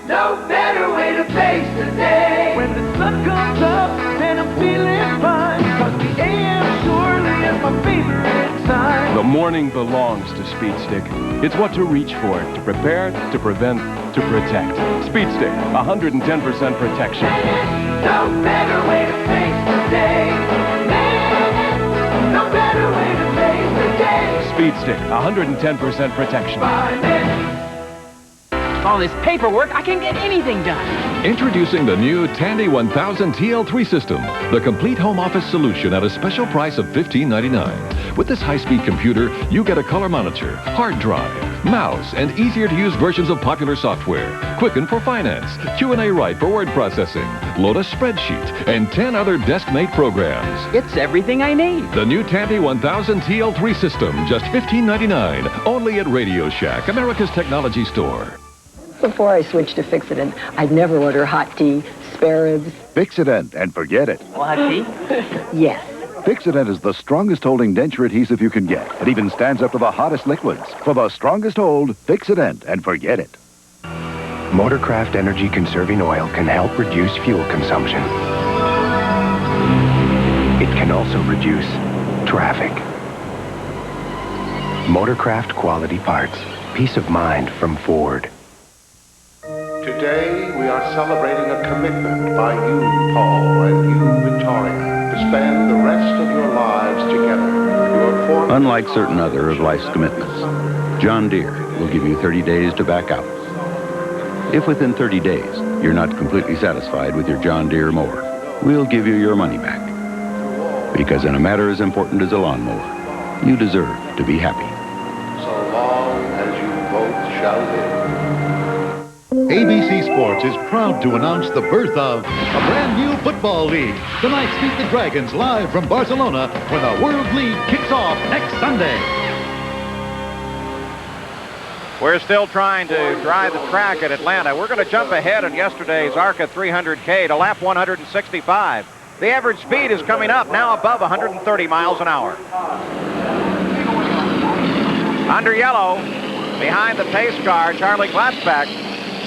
No better way to face the day. When the sun comes up, then I'm feeling fine. Cause the AM surely is my favorite time. The morning belongs to Speed Stick. It's what to reach for, to prepare, to prevent, to protect. Speed Stick, 110% protection. No better way to face the day. No better way to face the day. Speed Stick, 110% protection. All this paperwork, I can't get anything done. Introducing the new Tandy 1000 TL3 system, the complete home office solution at a special price of $15.99. With this high-speed computer, you get a color monitor, hard drive, mouse, and easier-to-use versions of popular software. Quicken for finance, Q&A Write for word processing, load a spreadsheet, and 10 other desk-mate programs. It's everything I need. The new Tandy 1000 TL3 system, just $15.99, only at Radio Shack, America's technology store. Before I switched to Fix-It-In, I'd never order hot tea, spare ribs. Fix-It-In and forget it. Hot tea? Yes. Fix-It-In is the strongest holding denture adhesive you can get. It even stands up to the hottest liquids. For the strongest hold, Fix-It-In and forget it. Motorcraft energy conserving oil can help reduce fuel consumption. It can also reduce traffic. Motorcraft quality parts. Peace of mind from Ford. Today, we are celebrating a commitment by you, Paul, and you, Victoria, to spend the rest of your lives together. Unlike certain other of life's commitments, John Deere will give you 30 days to back out. If within 30 days you're not completely satisfied with your John Deere mower, we'll give you your money back. Because in a matter as important as a lawnmower, you deserve to be happy. So long as you both shall live. ABC Sports is proud to announce the birth of a brand new football league. Tonight's Meet the Dragons live from Barcelona, where the World League kicks off next Sunday. We're still trying to dry the track at Atlanta. We're going to jump ahead in yesterday's ARCA 300K to lap 165. The average speed is coming up now above 130 miles an hour. Under yellow, behind the pace car, Charlie Glatzbach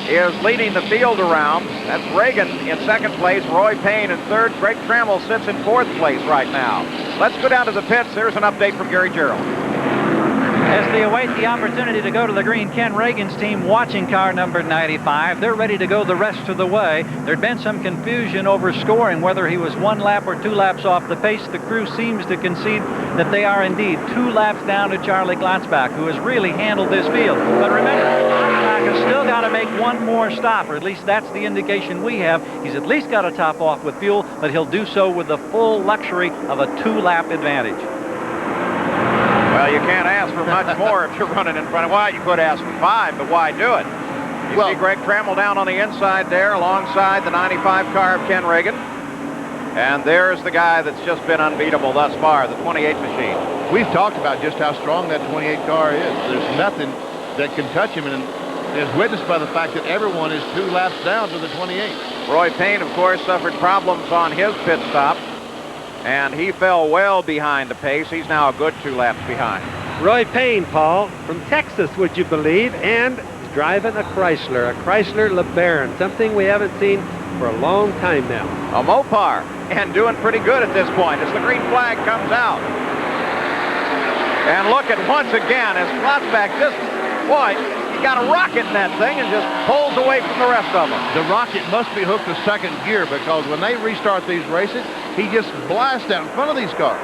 is leading the field around. That's Reagan in second place, Roy Payne in third. Greg Trammell sits in fourth place right now. Let's go down to the pits. There's an update from Gary Gerald. As they await the opportunity to go to the green, Ken Reagan's team watching car number 95. They're ready to go the rest of the way. There'd been some confusion over scoring, whether he was 1 lap or 2 laps off the pace. The crew seems to concede that they are indeed 2 laps down to Charlie Glatzbach, who has really handled this field. But remember, Glatzbach has still got to make one more stop, or at least that's the indication we have. He's at least got to top off with fuel, but he'll do so with the full luxury of a 2-lap advantage. Well, you can't ask for much more if you're running in front of. Well, you could ask for 5, but why do it? You see Greg Trammell down on the inside there alongside the 95 car of Ken Reagan. And there's the guy that's just been unbeatable thus far, the 28 machine. We've talked about just how strong that 28 car is. There's nothing that can touch him, and is witnessed by the fact that everyone is 2 laps down to the 28. Roy Payne, of course, suffered problems on his pit stop, and he fell well behind the pace. He's now a good 2 laps behind. Roy Payne, Paul, from Texas, would you believe, and driving a Chrysler LeBaron, something we haven't seen for a long time now. A Mopar, and doing pretty good at this point as the green flag comes out. And look at once again as Glatzbach just, boy, he got a rocket in that thing and just pulls away from the rest of them. The rocket must be hooked to second gear because when they restart these races, he just blasts out in front of these cars.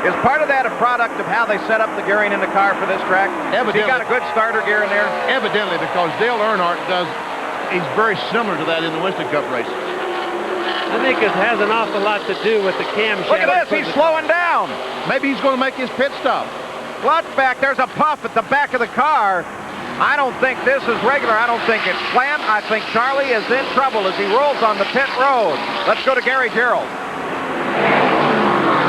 Is part of that a product of how they set up the gearing in the car for this track? Evidently. He got a good starter gear in there? Evidently, because Dale Earnhardt he's very similar to that in the Winston Cup races. I think it has an awful lot to do with the camshaft. Look at this, he's slowing down. Maybe he's going to make his pit stop. Clutch back, there's a puff at the back of the car. I don't think this is regular. I don't think it's planned. I think Charlie is in trouble as he rolls on the pit road. Let's go to Gary Gerald.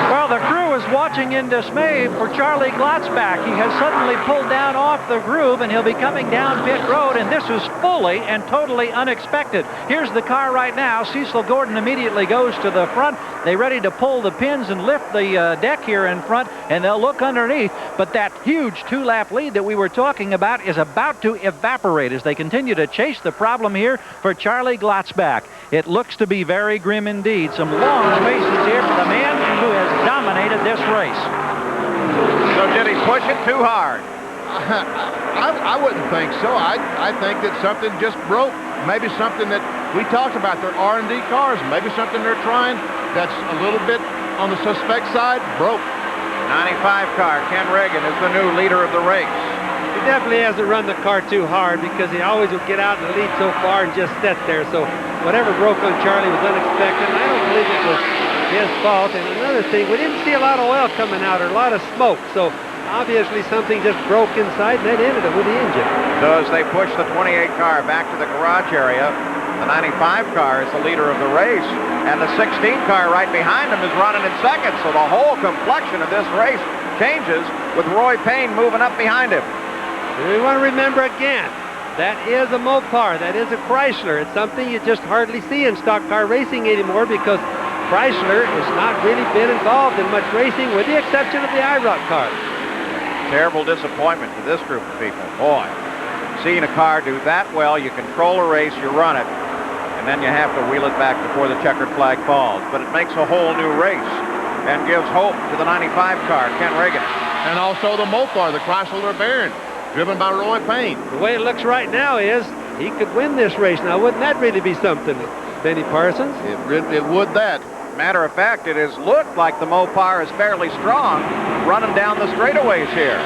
Well, the crew is watching in dismay for Charlie Glotzback. He has suddenly pulled down off the groove, and he'll be coming down pit road, and this is fully and totally unexpected. Here's the car right now. Cecil Gordon immediately goes to the front. They're ready to pull the pins and lift the deck here in front, and they'll look underneath. But that huge two-lap lead that we were talking about is about to evaporate as they continue to chase the problem here for Charlie Glotzback. It looks to be very grim indeed. Some long spaces here for the man who has dominated this race. So did he push it too hard? I wouldn't think so. I think that something just broke. Maybe something that we talked about, their R&D cars. Maybe something they're trying that's a little bit on the suspect side broke. 95 car, Ken Reagan is the new leader of the race. He definitely hasn't run the car too hard because he always would get out in the lead so far and just sit there. So whatever broke on Charlie was unexpected. And I don't believe it was his fault. And another thing, we didn't see a lot of oil coming out or a lot of smoke. So obviously something just broke inside and that ended it with the engine. So as they push the 28 car back to the garage area, the 95 car is the leader of the race, and the 16 car right behind him is running in second. So the whole complexion of this race changes with Roy Payne moving up behind him. And we want to remember again, that is a Mopar, that is a Chrysler. It's something you just hardly see in stock car racing anymore because Chrysler has not really been involved in much racing with the exception of the IROC car. Terrible disappointment to this group of people. Boy, seeing a car do that well, you control a race, you run it, and then you have to wheel it back before the checkered flag falls. But it makes a whole new race and gives hope to the 95 car, Ken Reagan. And also the Mopar, the Chrysler LeBaron, driven by Roy Payne. The way it looks right now is he could win this race. Now, wouldn't that really be something, Benny Parsons? It would that. Matter of fact, it has looked like the Mopar is fairly strong running down the straightaways here.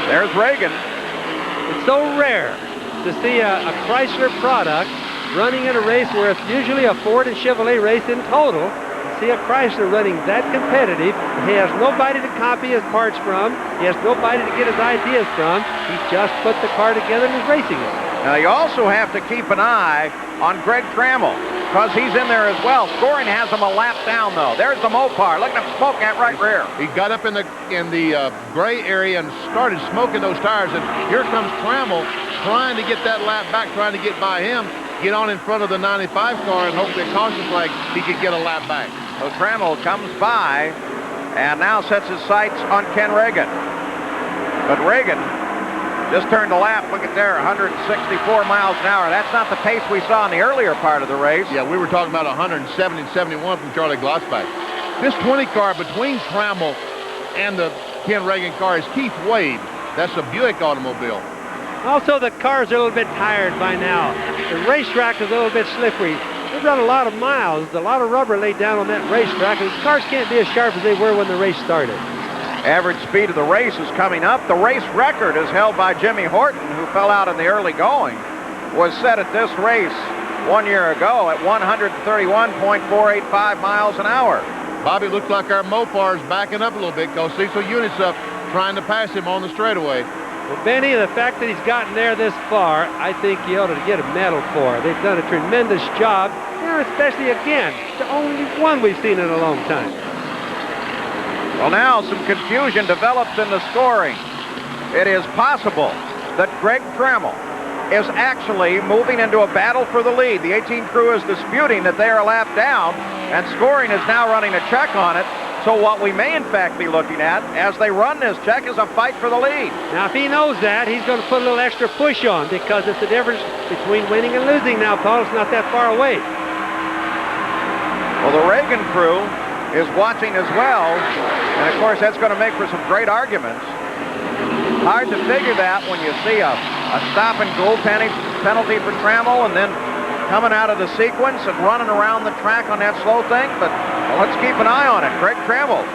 There's Reagan. It's so rare to see a Chrysler product running in a race where it's usually a Ford and Chevrolet race in total. See a Chrysler running that competitive. He has nobody to copy his parts from. He has nobody to get his ideas from. He just put the car together and is racing it. Now you also have to keep an eye on Greg Trammell because he's in there as well. Scoring has him a lap down though. There's the Mopar. Look at him smoking that right rear. He got up in the gray area and started smoking those tires. And here comes Trammell trying to get that lap back, trying to get by him, get on in front of the 95 car and hope that caution flag he could get a lap back. So Trammell comes by and now sets his sights on Ken Reagan. But Reagan just turned the lap. Look at there, 164 miles an hour. That's not the pace we saw in the earlier part of the race. Yeah, we were talking about 170 and 71 from Charlie Glotzback. This 20 car between Trammell and the Ken Reagan car is Keith Wade. That's a Buick automobile. Also, the cars are a little bit tired by now. The racetrack is a little bit slippery. They've run a lot of miles, a lot of rubber laid down on that racetrack, and the cars can't be as sharp as they were when the race started. Average speed of the race is coming up. The race record is held by Jimmy Horton, who fell out in the early going, was set at this race 1 year ago at 131.485 miles an hour. Bobby, looks like our Mopar's backing up a little bit because Cecil Unit's up trying to pass him on the straightaway. Well, Benny, the fact that he's gotten there this far, I think he ought to get a medal for. They've done a tremendous job, especially, again, the only one we've seen in a long time. Well, now some confusion develops in the scoring. It is possible that Greg Trammell is actually moving into a battle for the lead. The 18 crew is disputing that they are a lap down, and scoring is now running a check on it. So what we may in fact be looking at as they run this check is a fight for the lead. Now if he knows that, he's going to put a little extra push on because it's the difference between winning and losing now, Paul. It's not that far away. Well, the Reagan crew is watching as well, and of course that's going to make for some great arguments. Hard to figure that when you see a stop and go penalty for Trammell, and then coming out of the sequence and running around the track on that slow thing. But well, let's keep an eye on it. Greg Trammell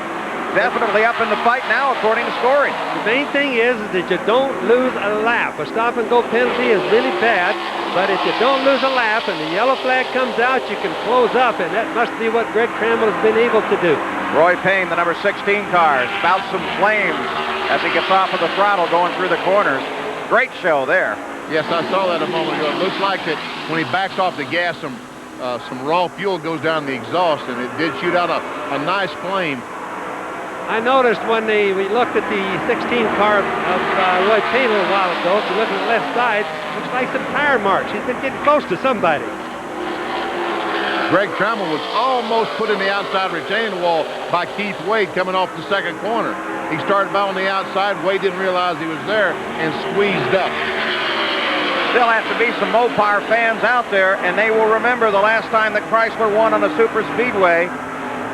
definitely up in the fight now, according to scoring. The main thing is that you don't lose a lap. A stop and go penalty is really bad, but if you don't lose a lap and the yellow flag comes out, you can close up, and that must be what Greg Trammell has been able to do. Roy Payne, the number 16 car, spouts some flames as he gets off of the throttle going through the corners. Great show there. Yes, I saw that a moment ago. It looks like that when he backs off the gas, some raw fuel goes down the exhaust, and it did shoot out a nice flame. I noticed when we looked at the 16 car of Roy Payne a little while ago, if you look at the left side, looks like some tire marks. He's been getting close to somebody. Greg Trammell was almost put in the outside retaining wall by Keith Wade coming off the second corner. He started by on the outside. Wade didn't realize he was there and squeezed up. Still have to be some Mopar fans out there, and they will remember the last time that Chrysler won on the Super Speedway.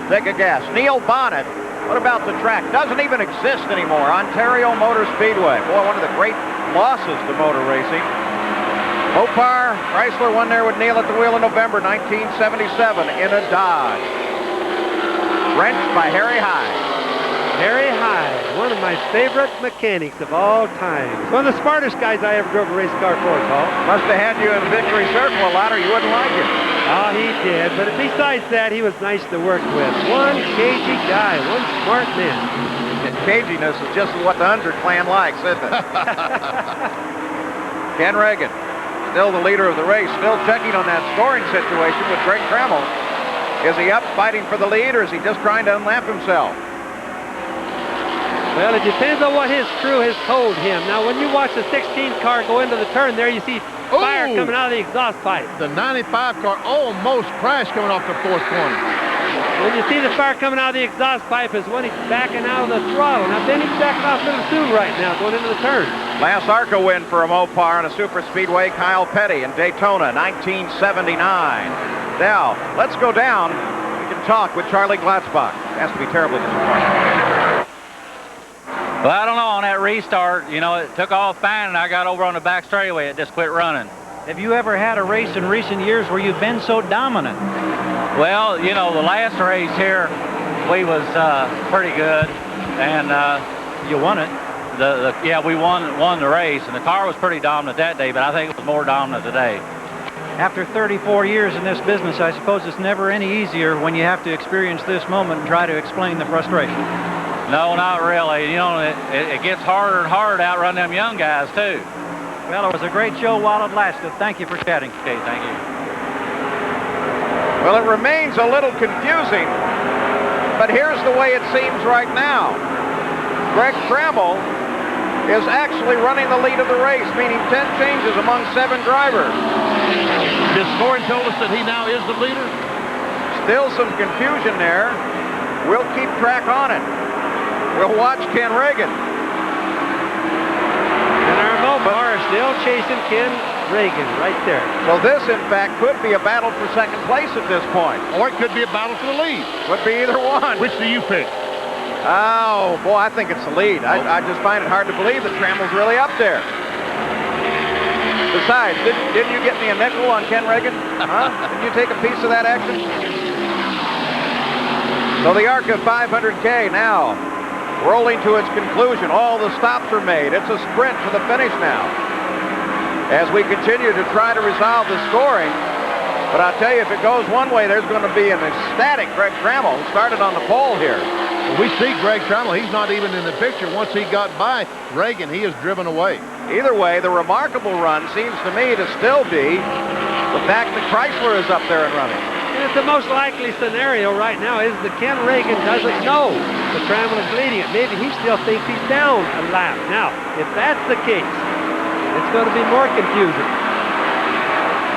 Take a guess. Neil Bonnet. What about the track? Doesn't even exist anymore. Ontario Motor Speedway. Boy, one of the great losses to motor racing. Mopar, Chrysler won there with Neil at the wheel in November 1977 in a Dodge. Wrenched by Harry Hyde. Harry Hyde, one of my favorite mechanics of all time. One of the smartest guys I ever drove a race car for, Paul. Must have had you in Victory Circle a lot or you wouldn't like him. Oh, he did. But besides that, he was nice to work with. One cagey guy, one smart man. And caginess is just what the Under clan likes, isn't it? Ken Reagan, still the leader of the race, still checking on that scoring situation with Greg Trammell. Is he up fighting for the lead, or is he just trying to unlap himself? Well, it depends on what his crew has told him. Now, when you watch the 16 car go into the turn there, you see fire coming out of the exhaust pipe. The 95 car almost crashed coming off the fourth corner. When you see the fire coming out of the exhaust pipe is when he's backing out of the throttle. Now, then he's backing off a little soon right now, going into the turn. Last ARCA win for a Mopar on a Super Speedway, Kyle Petty in Daytona, 1979. Now, let's go down. We can talk with Charlie Glatzbach. Has to be terribly disappointed. Well, I don't know, on that restart, you know, it took off fine, and I got over on the back straightaway. It just quit running. Have you ever had a race in recent years where you've been so dominant? Well, you know, the last race here, we was pretty good, and you won it. Yeah, we won the race, and the car was pretty dominant that day, but I think it was more dominant today. After 34 years in this business, I suppose it's never any easier when you have to experience this moment and try to explain the frustration. No, not really. You know, it gets harder and harder to outrun them young guys, too. Well, it was a great show while it lasted. Thank you for chatting. Okay, thank you. Well, it remains a little confusing, but here's the way it seems right now. Greg Trammell is actually running the lead of the race, meaning 10 changes among 7 drivers. This scoring told us that he now is the leader. Still some confusion there. We'll keep track on it. We'll watch Ken Reagan. And our Mopar is still chasing Ken Reagan right there. So this, in fact, could be a battle for second place at this point. Or it could be a battle for the lead. Could be either one. Which do you pick? Oh, boy, I think it's the lead. I just find it hard to believe that Trammell's really up there. Besides, didn't you get me a nickel on Ken Reagan? Huh? Didn't you take a piece of that action? So the ARCA 500K now rolling to its conclusion. All the stops are made. It's a sprint to the finish now as we continue to try to resolve the scoring. But I'll tell you, if it goes one way, there's going to be an ecstatic Greg Trammell, who started on the pole here. We see Greg Trammell. He's not even in the picture. Once he got by Reagan, he is driven away. Either way, the remarkable run seems to me to still be the fact that Chrysler is up there and running. And it's the most likely scenario right now is that Ken Reagan doesn't know that Trammell is leading it. Maybe he still thinks he's down a lap. Now, if that's the case, it's going to be more confusing.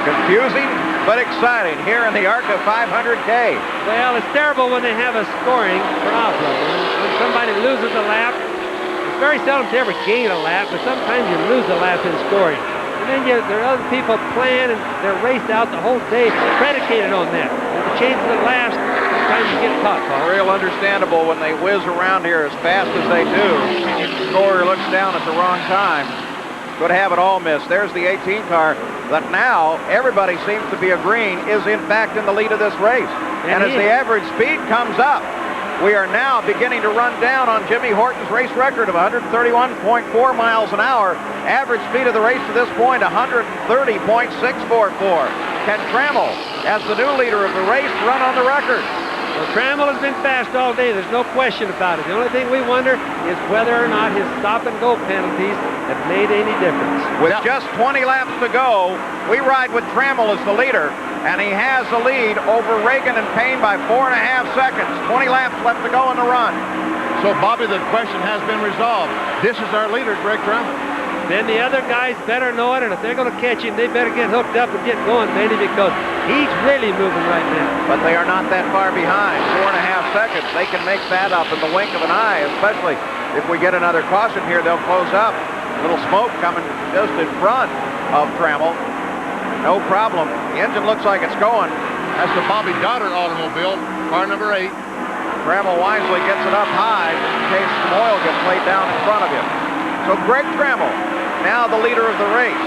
Confusing, but exciting here in the ARCA 500K. Well, it's terrible when they have a scoring problem. When somebody loses a lap, it's very seldom to ever gain a lap, but sometimes you lose a lap in scoring. And then there are other people playing, and they're raced out the whole day, predicated on that. If you change the laps, sometimes you get caught, Paul. Real understandable when they whiz around here as fast as they do. The scorer looks down at the wrong time. Could have it all missed. There's the 18 car that now everybody seems to be agreeing is in fact in the lead of this race. And as the average speed comes up, we are now beginning to run down on Jimmy Horton's race record of 131.4 miles an hour. Average speed of the race to this point, 130.644. Can Trammell, as the new leader of the race, run on the record? Well, Trammell has been fast all day. There's no question about it. The only thing we wonder is whether or not his stop-and-go penalties have made any difference. With just 20 laps to go, we ride with Trammell as the leader, and he has the lead over Reagan and Payne by 4.5 seconds. 20 laps left to go in the run. So, Bobby, the question has been resolved. This is our leader, Greg Trammell. Then the other guys better know it, and if they're going to catch him, they better get hooked up and get going, Benny, because he's really moving right now. But they are not that far behind. 4.5 seconds. They can make that up in the wink of an eye, especially if we get another caution here. They'll close up. A little smoke coming just in front of Trammell. No problem. The engine looks like it's going. That's the Bobby Goddard automobile, car number 8. Trammell wisely gets it up high in case some oil gets laid down in front of him. So Greg Trammell, now the leader of the race.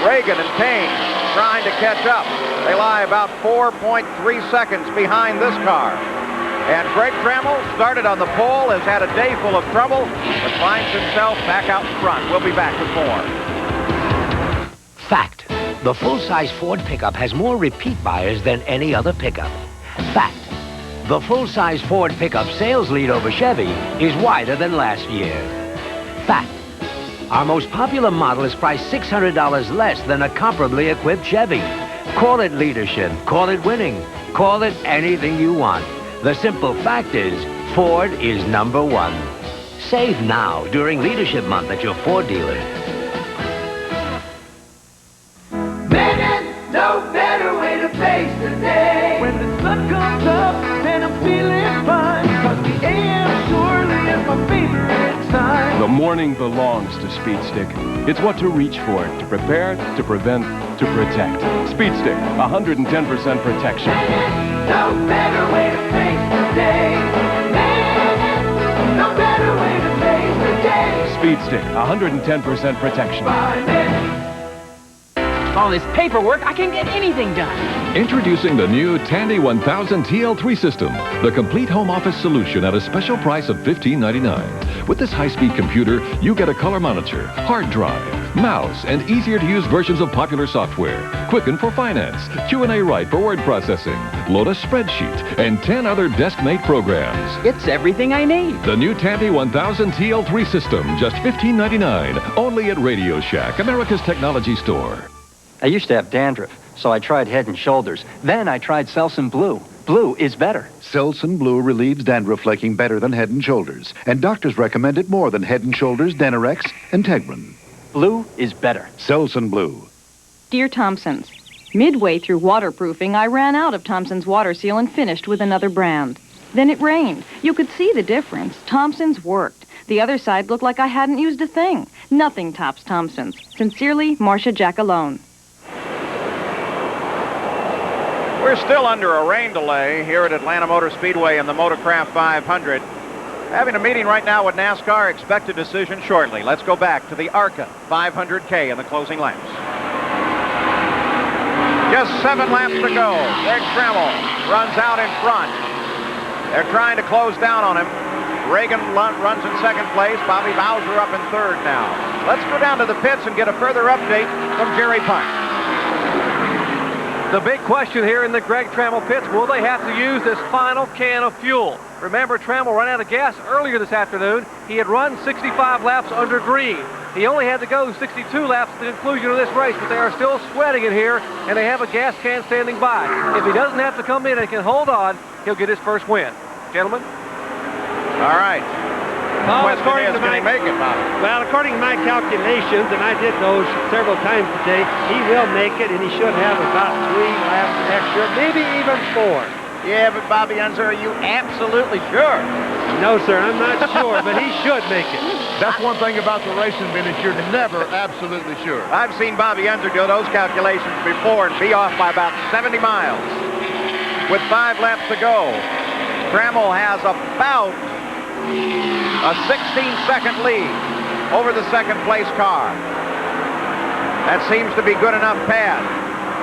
Reagan and Payne trying to catch up. They lie about 4.3 seconds behind this car. And Greg Trammell started on the pole, has had a day full of trouble, but finds himself back out in front. We'll be back with more. Fact. The full-size Ford pickup has more repeat buyers than any other pickup. Fact. The full-size Ford pickup sales lead over Chevy is wider than last year. Fact. Our most popular model is priced $600 less than a comparably equipped Chevy. Call it leadership, call it winning, call it anything you want. The simple fact is, Ford is #1. Save now during Leadership Month at your Ford dealer. No better way to face the day. When the sun comes up and I'm feeling fine, 'cause the AM surely is my favorite time. The morning belongs to Speed Stick. It's what to reach for, to prepare, to prevent, to protect. Speed Stick, 110% protection. No better way to face the day. No better way to face the day. Speed Stick, 110% protection. All this paperwork, I can't get anything done. Introducing the new Tandy 1000 TL3 system, the complete home office solution at a special price of $15.99. With this high-speed computer, you get a color monitor, hard drive, mouse, and easier-to-use versions of popular software. Quicken for finance, Q&A Write for word processing, Lotus spreadsheet, and 10 other desk-made programs. It's everything I need. The new Tandy 1000 TL3 system, just $15.99, only at Radio Shack, America's technology store. I used to have dandruff, so I tried Head & Shoulders. Then I tried Selsun Blue. Blue is better. Selsun Blue relieves dandruff flaking better than Head & Shoulders, and doctors recommend it more than Head & Shoulders, Denorex, and Tegrin. Blue is better. Selsun Blue. Dear Thompsons, midway through waterproofing, I ran out of Thompson's Water Seal and finished with another brand. Then it rained. You could see the difference. Thompson's worked. The other side looked like I hadn't used a thing. Nothing tops Thompson's. Sincerely, Marcia Jackalone. We're still under a rain delay here at Atlanta Motor Speedway in the Motorcraft 500. Having a meeting right now with NASCAR, expect a decision shortly. Let's go back to the ARCA 500K in the closing laps. Just 7 laps to go. Greg Trammell runs out in front. They're trying to close down on him. Reagan runs in second place. Bobby Bowser up in third now. Let's go down to the pits and get a further update from Jerry Punch. The big question here in the Greg Trammell pits, will they have to use this final can of fuel? Remember, Trammell ran out of gas earlier this afternoon. He had run 65 laps under green. He only had to go 62 laps at the conclusion of this race, but they are still sweating it here, and they have a gas can standing by. If he doesn't have to come in and can hold on, he'll get his first win. Gentlemen? All right. Well, The question is, can he make it, Bob? Well, according to my calculations, and I did those several times today, he will make it, and he should have about 3 laps extra, maybe even 4. Yeah, but Bobby Unser, are you absolutely sure? No, sir, I'm not sure, but he should make it. That's one thing about the racing business, you're never absolutely sure. I've seen Bobby Unser do those calculations before and be off by about 70 miles. with 5 laps to go. Trammell has about a 16-second lead over the second-place car. That seems to be good enough pad.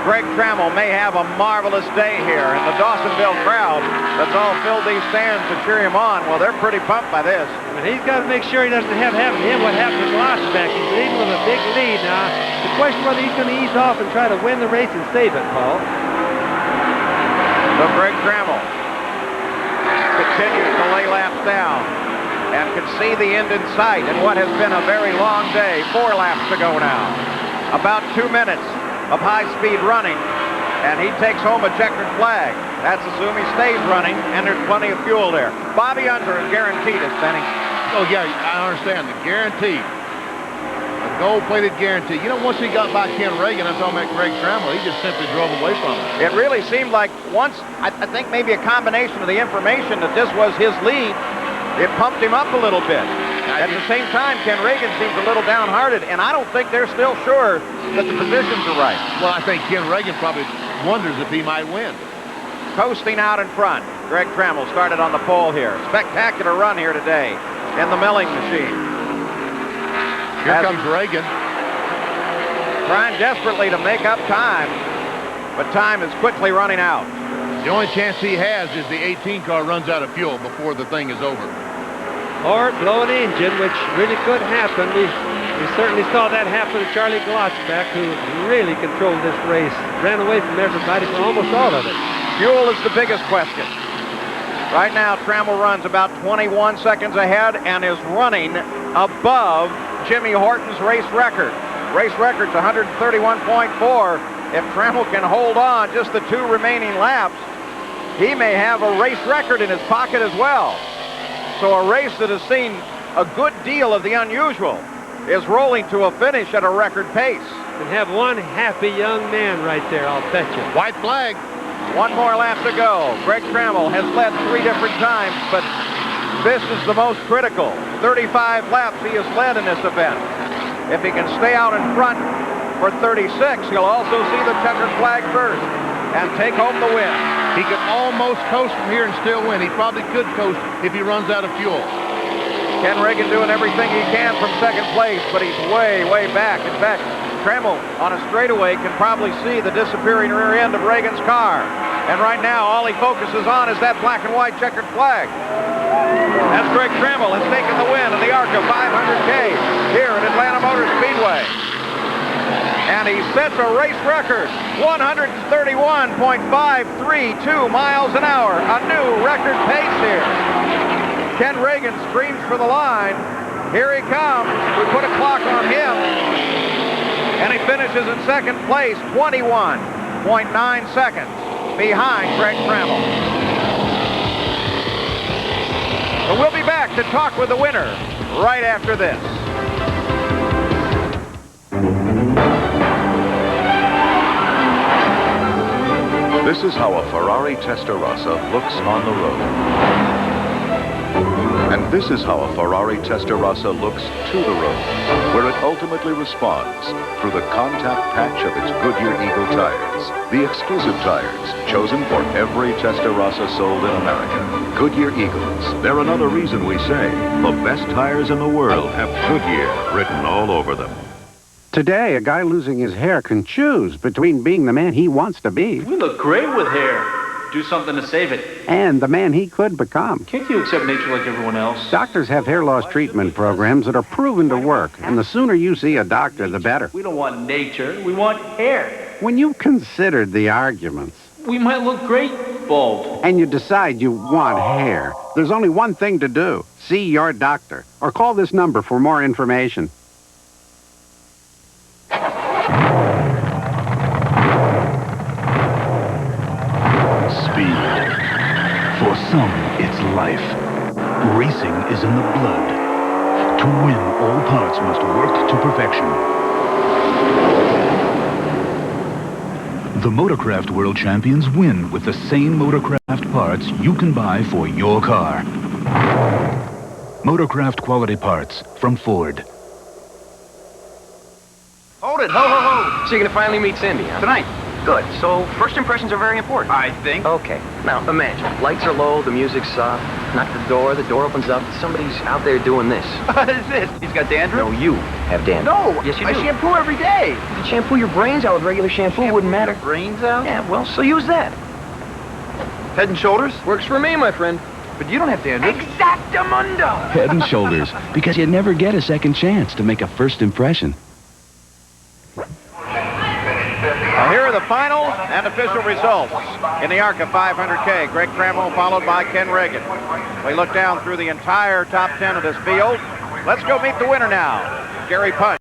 Greg Trammell may have a marvelous day here, and the Dawsonville crowd that's all filled these stands to cheer him on, well, they're pretty pumped by this. And he's got to make sure he doesn't have happen to him what happened to Glossback. He's leading with a big lead now. The question whether he's going to ease off and try to win the race and save it, Paul. So Greg Trammell continues to lay laps down and can see the end in sight in what has been a very long day. 4 laps to go now. About 2 minutes of high-speed running, and he takes home a checkered flag. That's assuming he stays running, and there's plenty of fuel there. Bobby Unser is guaranteed it, Benny. Oh, yeah, I understand. The guarantee. A gold-plated guarantee. You know, once he got by Ken Reagan, I'm talking about Greg Trammell, he just simply drove away from him. It really seemed like once, I think maybe a combination of the information that this was his lead, it pumped him up a little bit. At the same time, Ken Reagan seems a little downhearted, and I don't think they're still sure that the positions are right. Well, I think Ken Reagan probably wonders if he might win. Coasting out in front. Greg Trammell started on the pole here. Spectacular run here today in the milling machine. Here comes Reagan. Trying desperately to make up time, but time is quickly running out. The only chance he has is the 18 car runs out of fuel before the thing is over. Or blow an engine, which really could happen. We certainly saw that happen to Charlie Glotzback, who really controlled this race. Ran away from everybody for almost all of it. Fuel is the biggest question. Right now, Trammell runs about 21 seconds ahead and is running above Jimmy Horton's race record. Race record's 131.4. If Trammell can hold on just the 2 remaining laps, he may have a race record in his pocket as well. So a race that has seen a good deal of the unusual is rolling to a finish at a record pace. And have one happy young man right there, I'll bet you. White flag. 1 more lap to go. Greg Trammell has led 3 different times, but this is the most critical. 35 laps he has led in this event. If he can stay out in front for 36, he'll also see the checkered flag first and take home the win. He could almost coast from here and still win. He probably could coast if he runs out of fuel. Ken Reagan doing everything he can from second place, but he's way, way back. In fact, Trammell on a straightaway can probably see the disappearing rear end of Reagan's car. And right now, all he focuses on is that black and white checkered flag. As Greg Trammell has taken the win in the ARCA 500K here at Atlanta Motor Speedway. And he sets a race record, 131.532 miles an hour, a new record pace here. Ken Reagan screams for the line. Here he comes. We put a clock on him. And he finishes in second place, 21.9 seconds behind Greg Trammell. So we'll be back to talk with the winner right after this. This is how a Ferrari Testarossa looks on the road. And this is how a Ferrari Testarossa looks to the road, where it ultimately responds through the contact patch of its Goodyear Eagle tires. The exclusive tires chosen for every Testarossa sold in America. Goodyear Eagles. They're another reason we say the best tires in the world have Goodyear written all over them. Today, a guy losing his hair can choose between being the man he wants to be We look great with hair. Do something to save it. and the man he could become. Can't you accept nature like everyone else? Doctors have hair loss treatment programs that are proven to work, and the sooner you see a doctor, the better. We don't want nature. We want hair. When you've considered the arguments, We might look great bald. and you decide you want hair, there's only one thing to do. See your doctor, or call this number for more information. Speed. For some, it's life. Racing is in the blood. To win, all parts must work to perfection. The Motorcraft World Champions win with the same Motorcraft parts you can buy for your car. Motorcraft quality parts from Ford. Hold it, ho, ho, ho. So you're gonna finally meet Cindy, huh? Tonight. Good. So first impressions are very important. I think. Okay. Now imagine, lights are low, the music's soft. Knock the door opens up. Somebody's out there doing this. What is this? He's got dandruff? No, you have dandruff. No. Yes, you I do. shampoo every day. You could shampoo your brains out with regular shampoo. Wouldn't matter. Your brains out? Yeah. Well, so use that. Head and Shoulders? Works for me, my friend. But you don't have dandruff. Exactamundo. Head and Shoulders, because you never get a second chance to make a first impression. Here are the final and official results in the ARCA 500K. Greg Trammell followed by Ken Reagan. We look down through the entire top 10 of this field. Let's go meet the winner now, Gary Punch.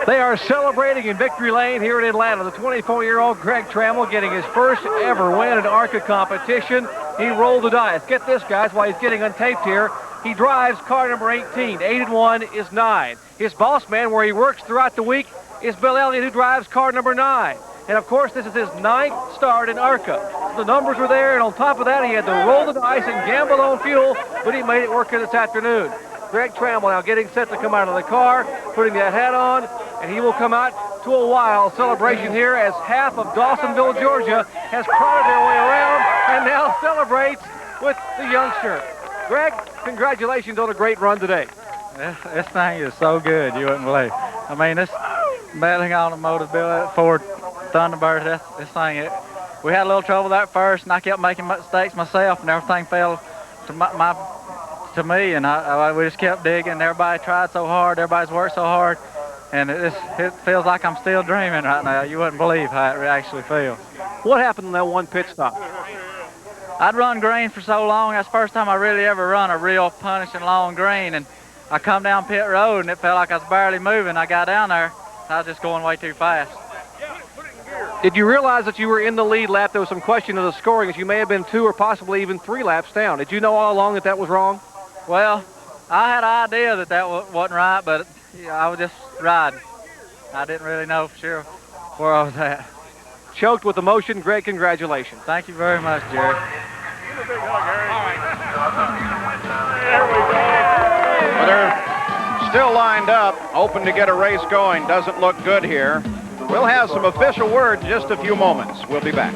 They are celebrating in victory lane here in Atlanta. The 24-year-old Greg Trammell getting his first ever win in ARCA competition. He rolled the dice. Get this, guys, while he's getting untaped here. He drives car number 18. 8 and 1 is 9. His boss man, where he works throughout the week, is Bill Elliott, who drives car number 9. And of course, this is his 9th start in ARCA. The numbers were there, and on top of that, he had to roll the dice and gamble on fuel, but he made it work this afternoon. Greg Trammell now getting set to come out of the car, putting that hat on, and he will come out to a wild celebration here as half of Dawsonville, Georgia has crowded their way around and now celebrates with the youngster. Greg, congratulations on a great run today. This thing is so good, you wouldn't believe. I mean, this battling on the motor Ford Thunderbird, this thing, we had a little trouble that first, and I kept making mistakes myself, and everything fell to me, and we just kept digging. Everybody tried so hard, everybody's worked so hard, and it feels like I'm still dreaming right now. You wouldn't believe how it actually feels. What happened in that one pit stop? I'd run green for so long. That's the first time I really ever run a real punishing long green, and I come down pit road, and it felt like I was barely moving. I got down there, and I was just going way too fast. Did you realize that you were in the lead lap? There was some question of the scoring, as you may have been 2 or possibly even 3 laps down. Did you know all along that that was wrong? Well, I had an idea that that wasn't right, but I was just riding. I didn't really know for sure where I was at. Choked with emotion. Greg, congratulations. Thank you very much, Jerry. Well, they're still lined up, open to get a race going. Doesn't look good here. We'll have some official word in just a few moments. We'll be back.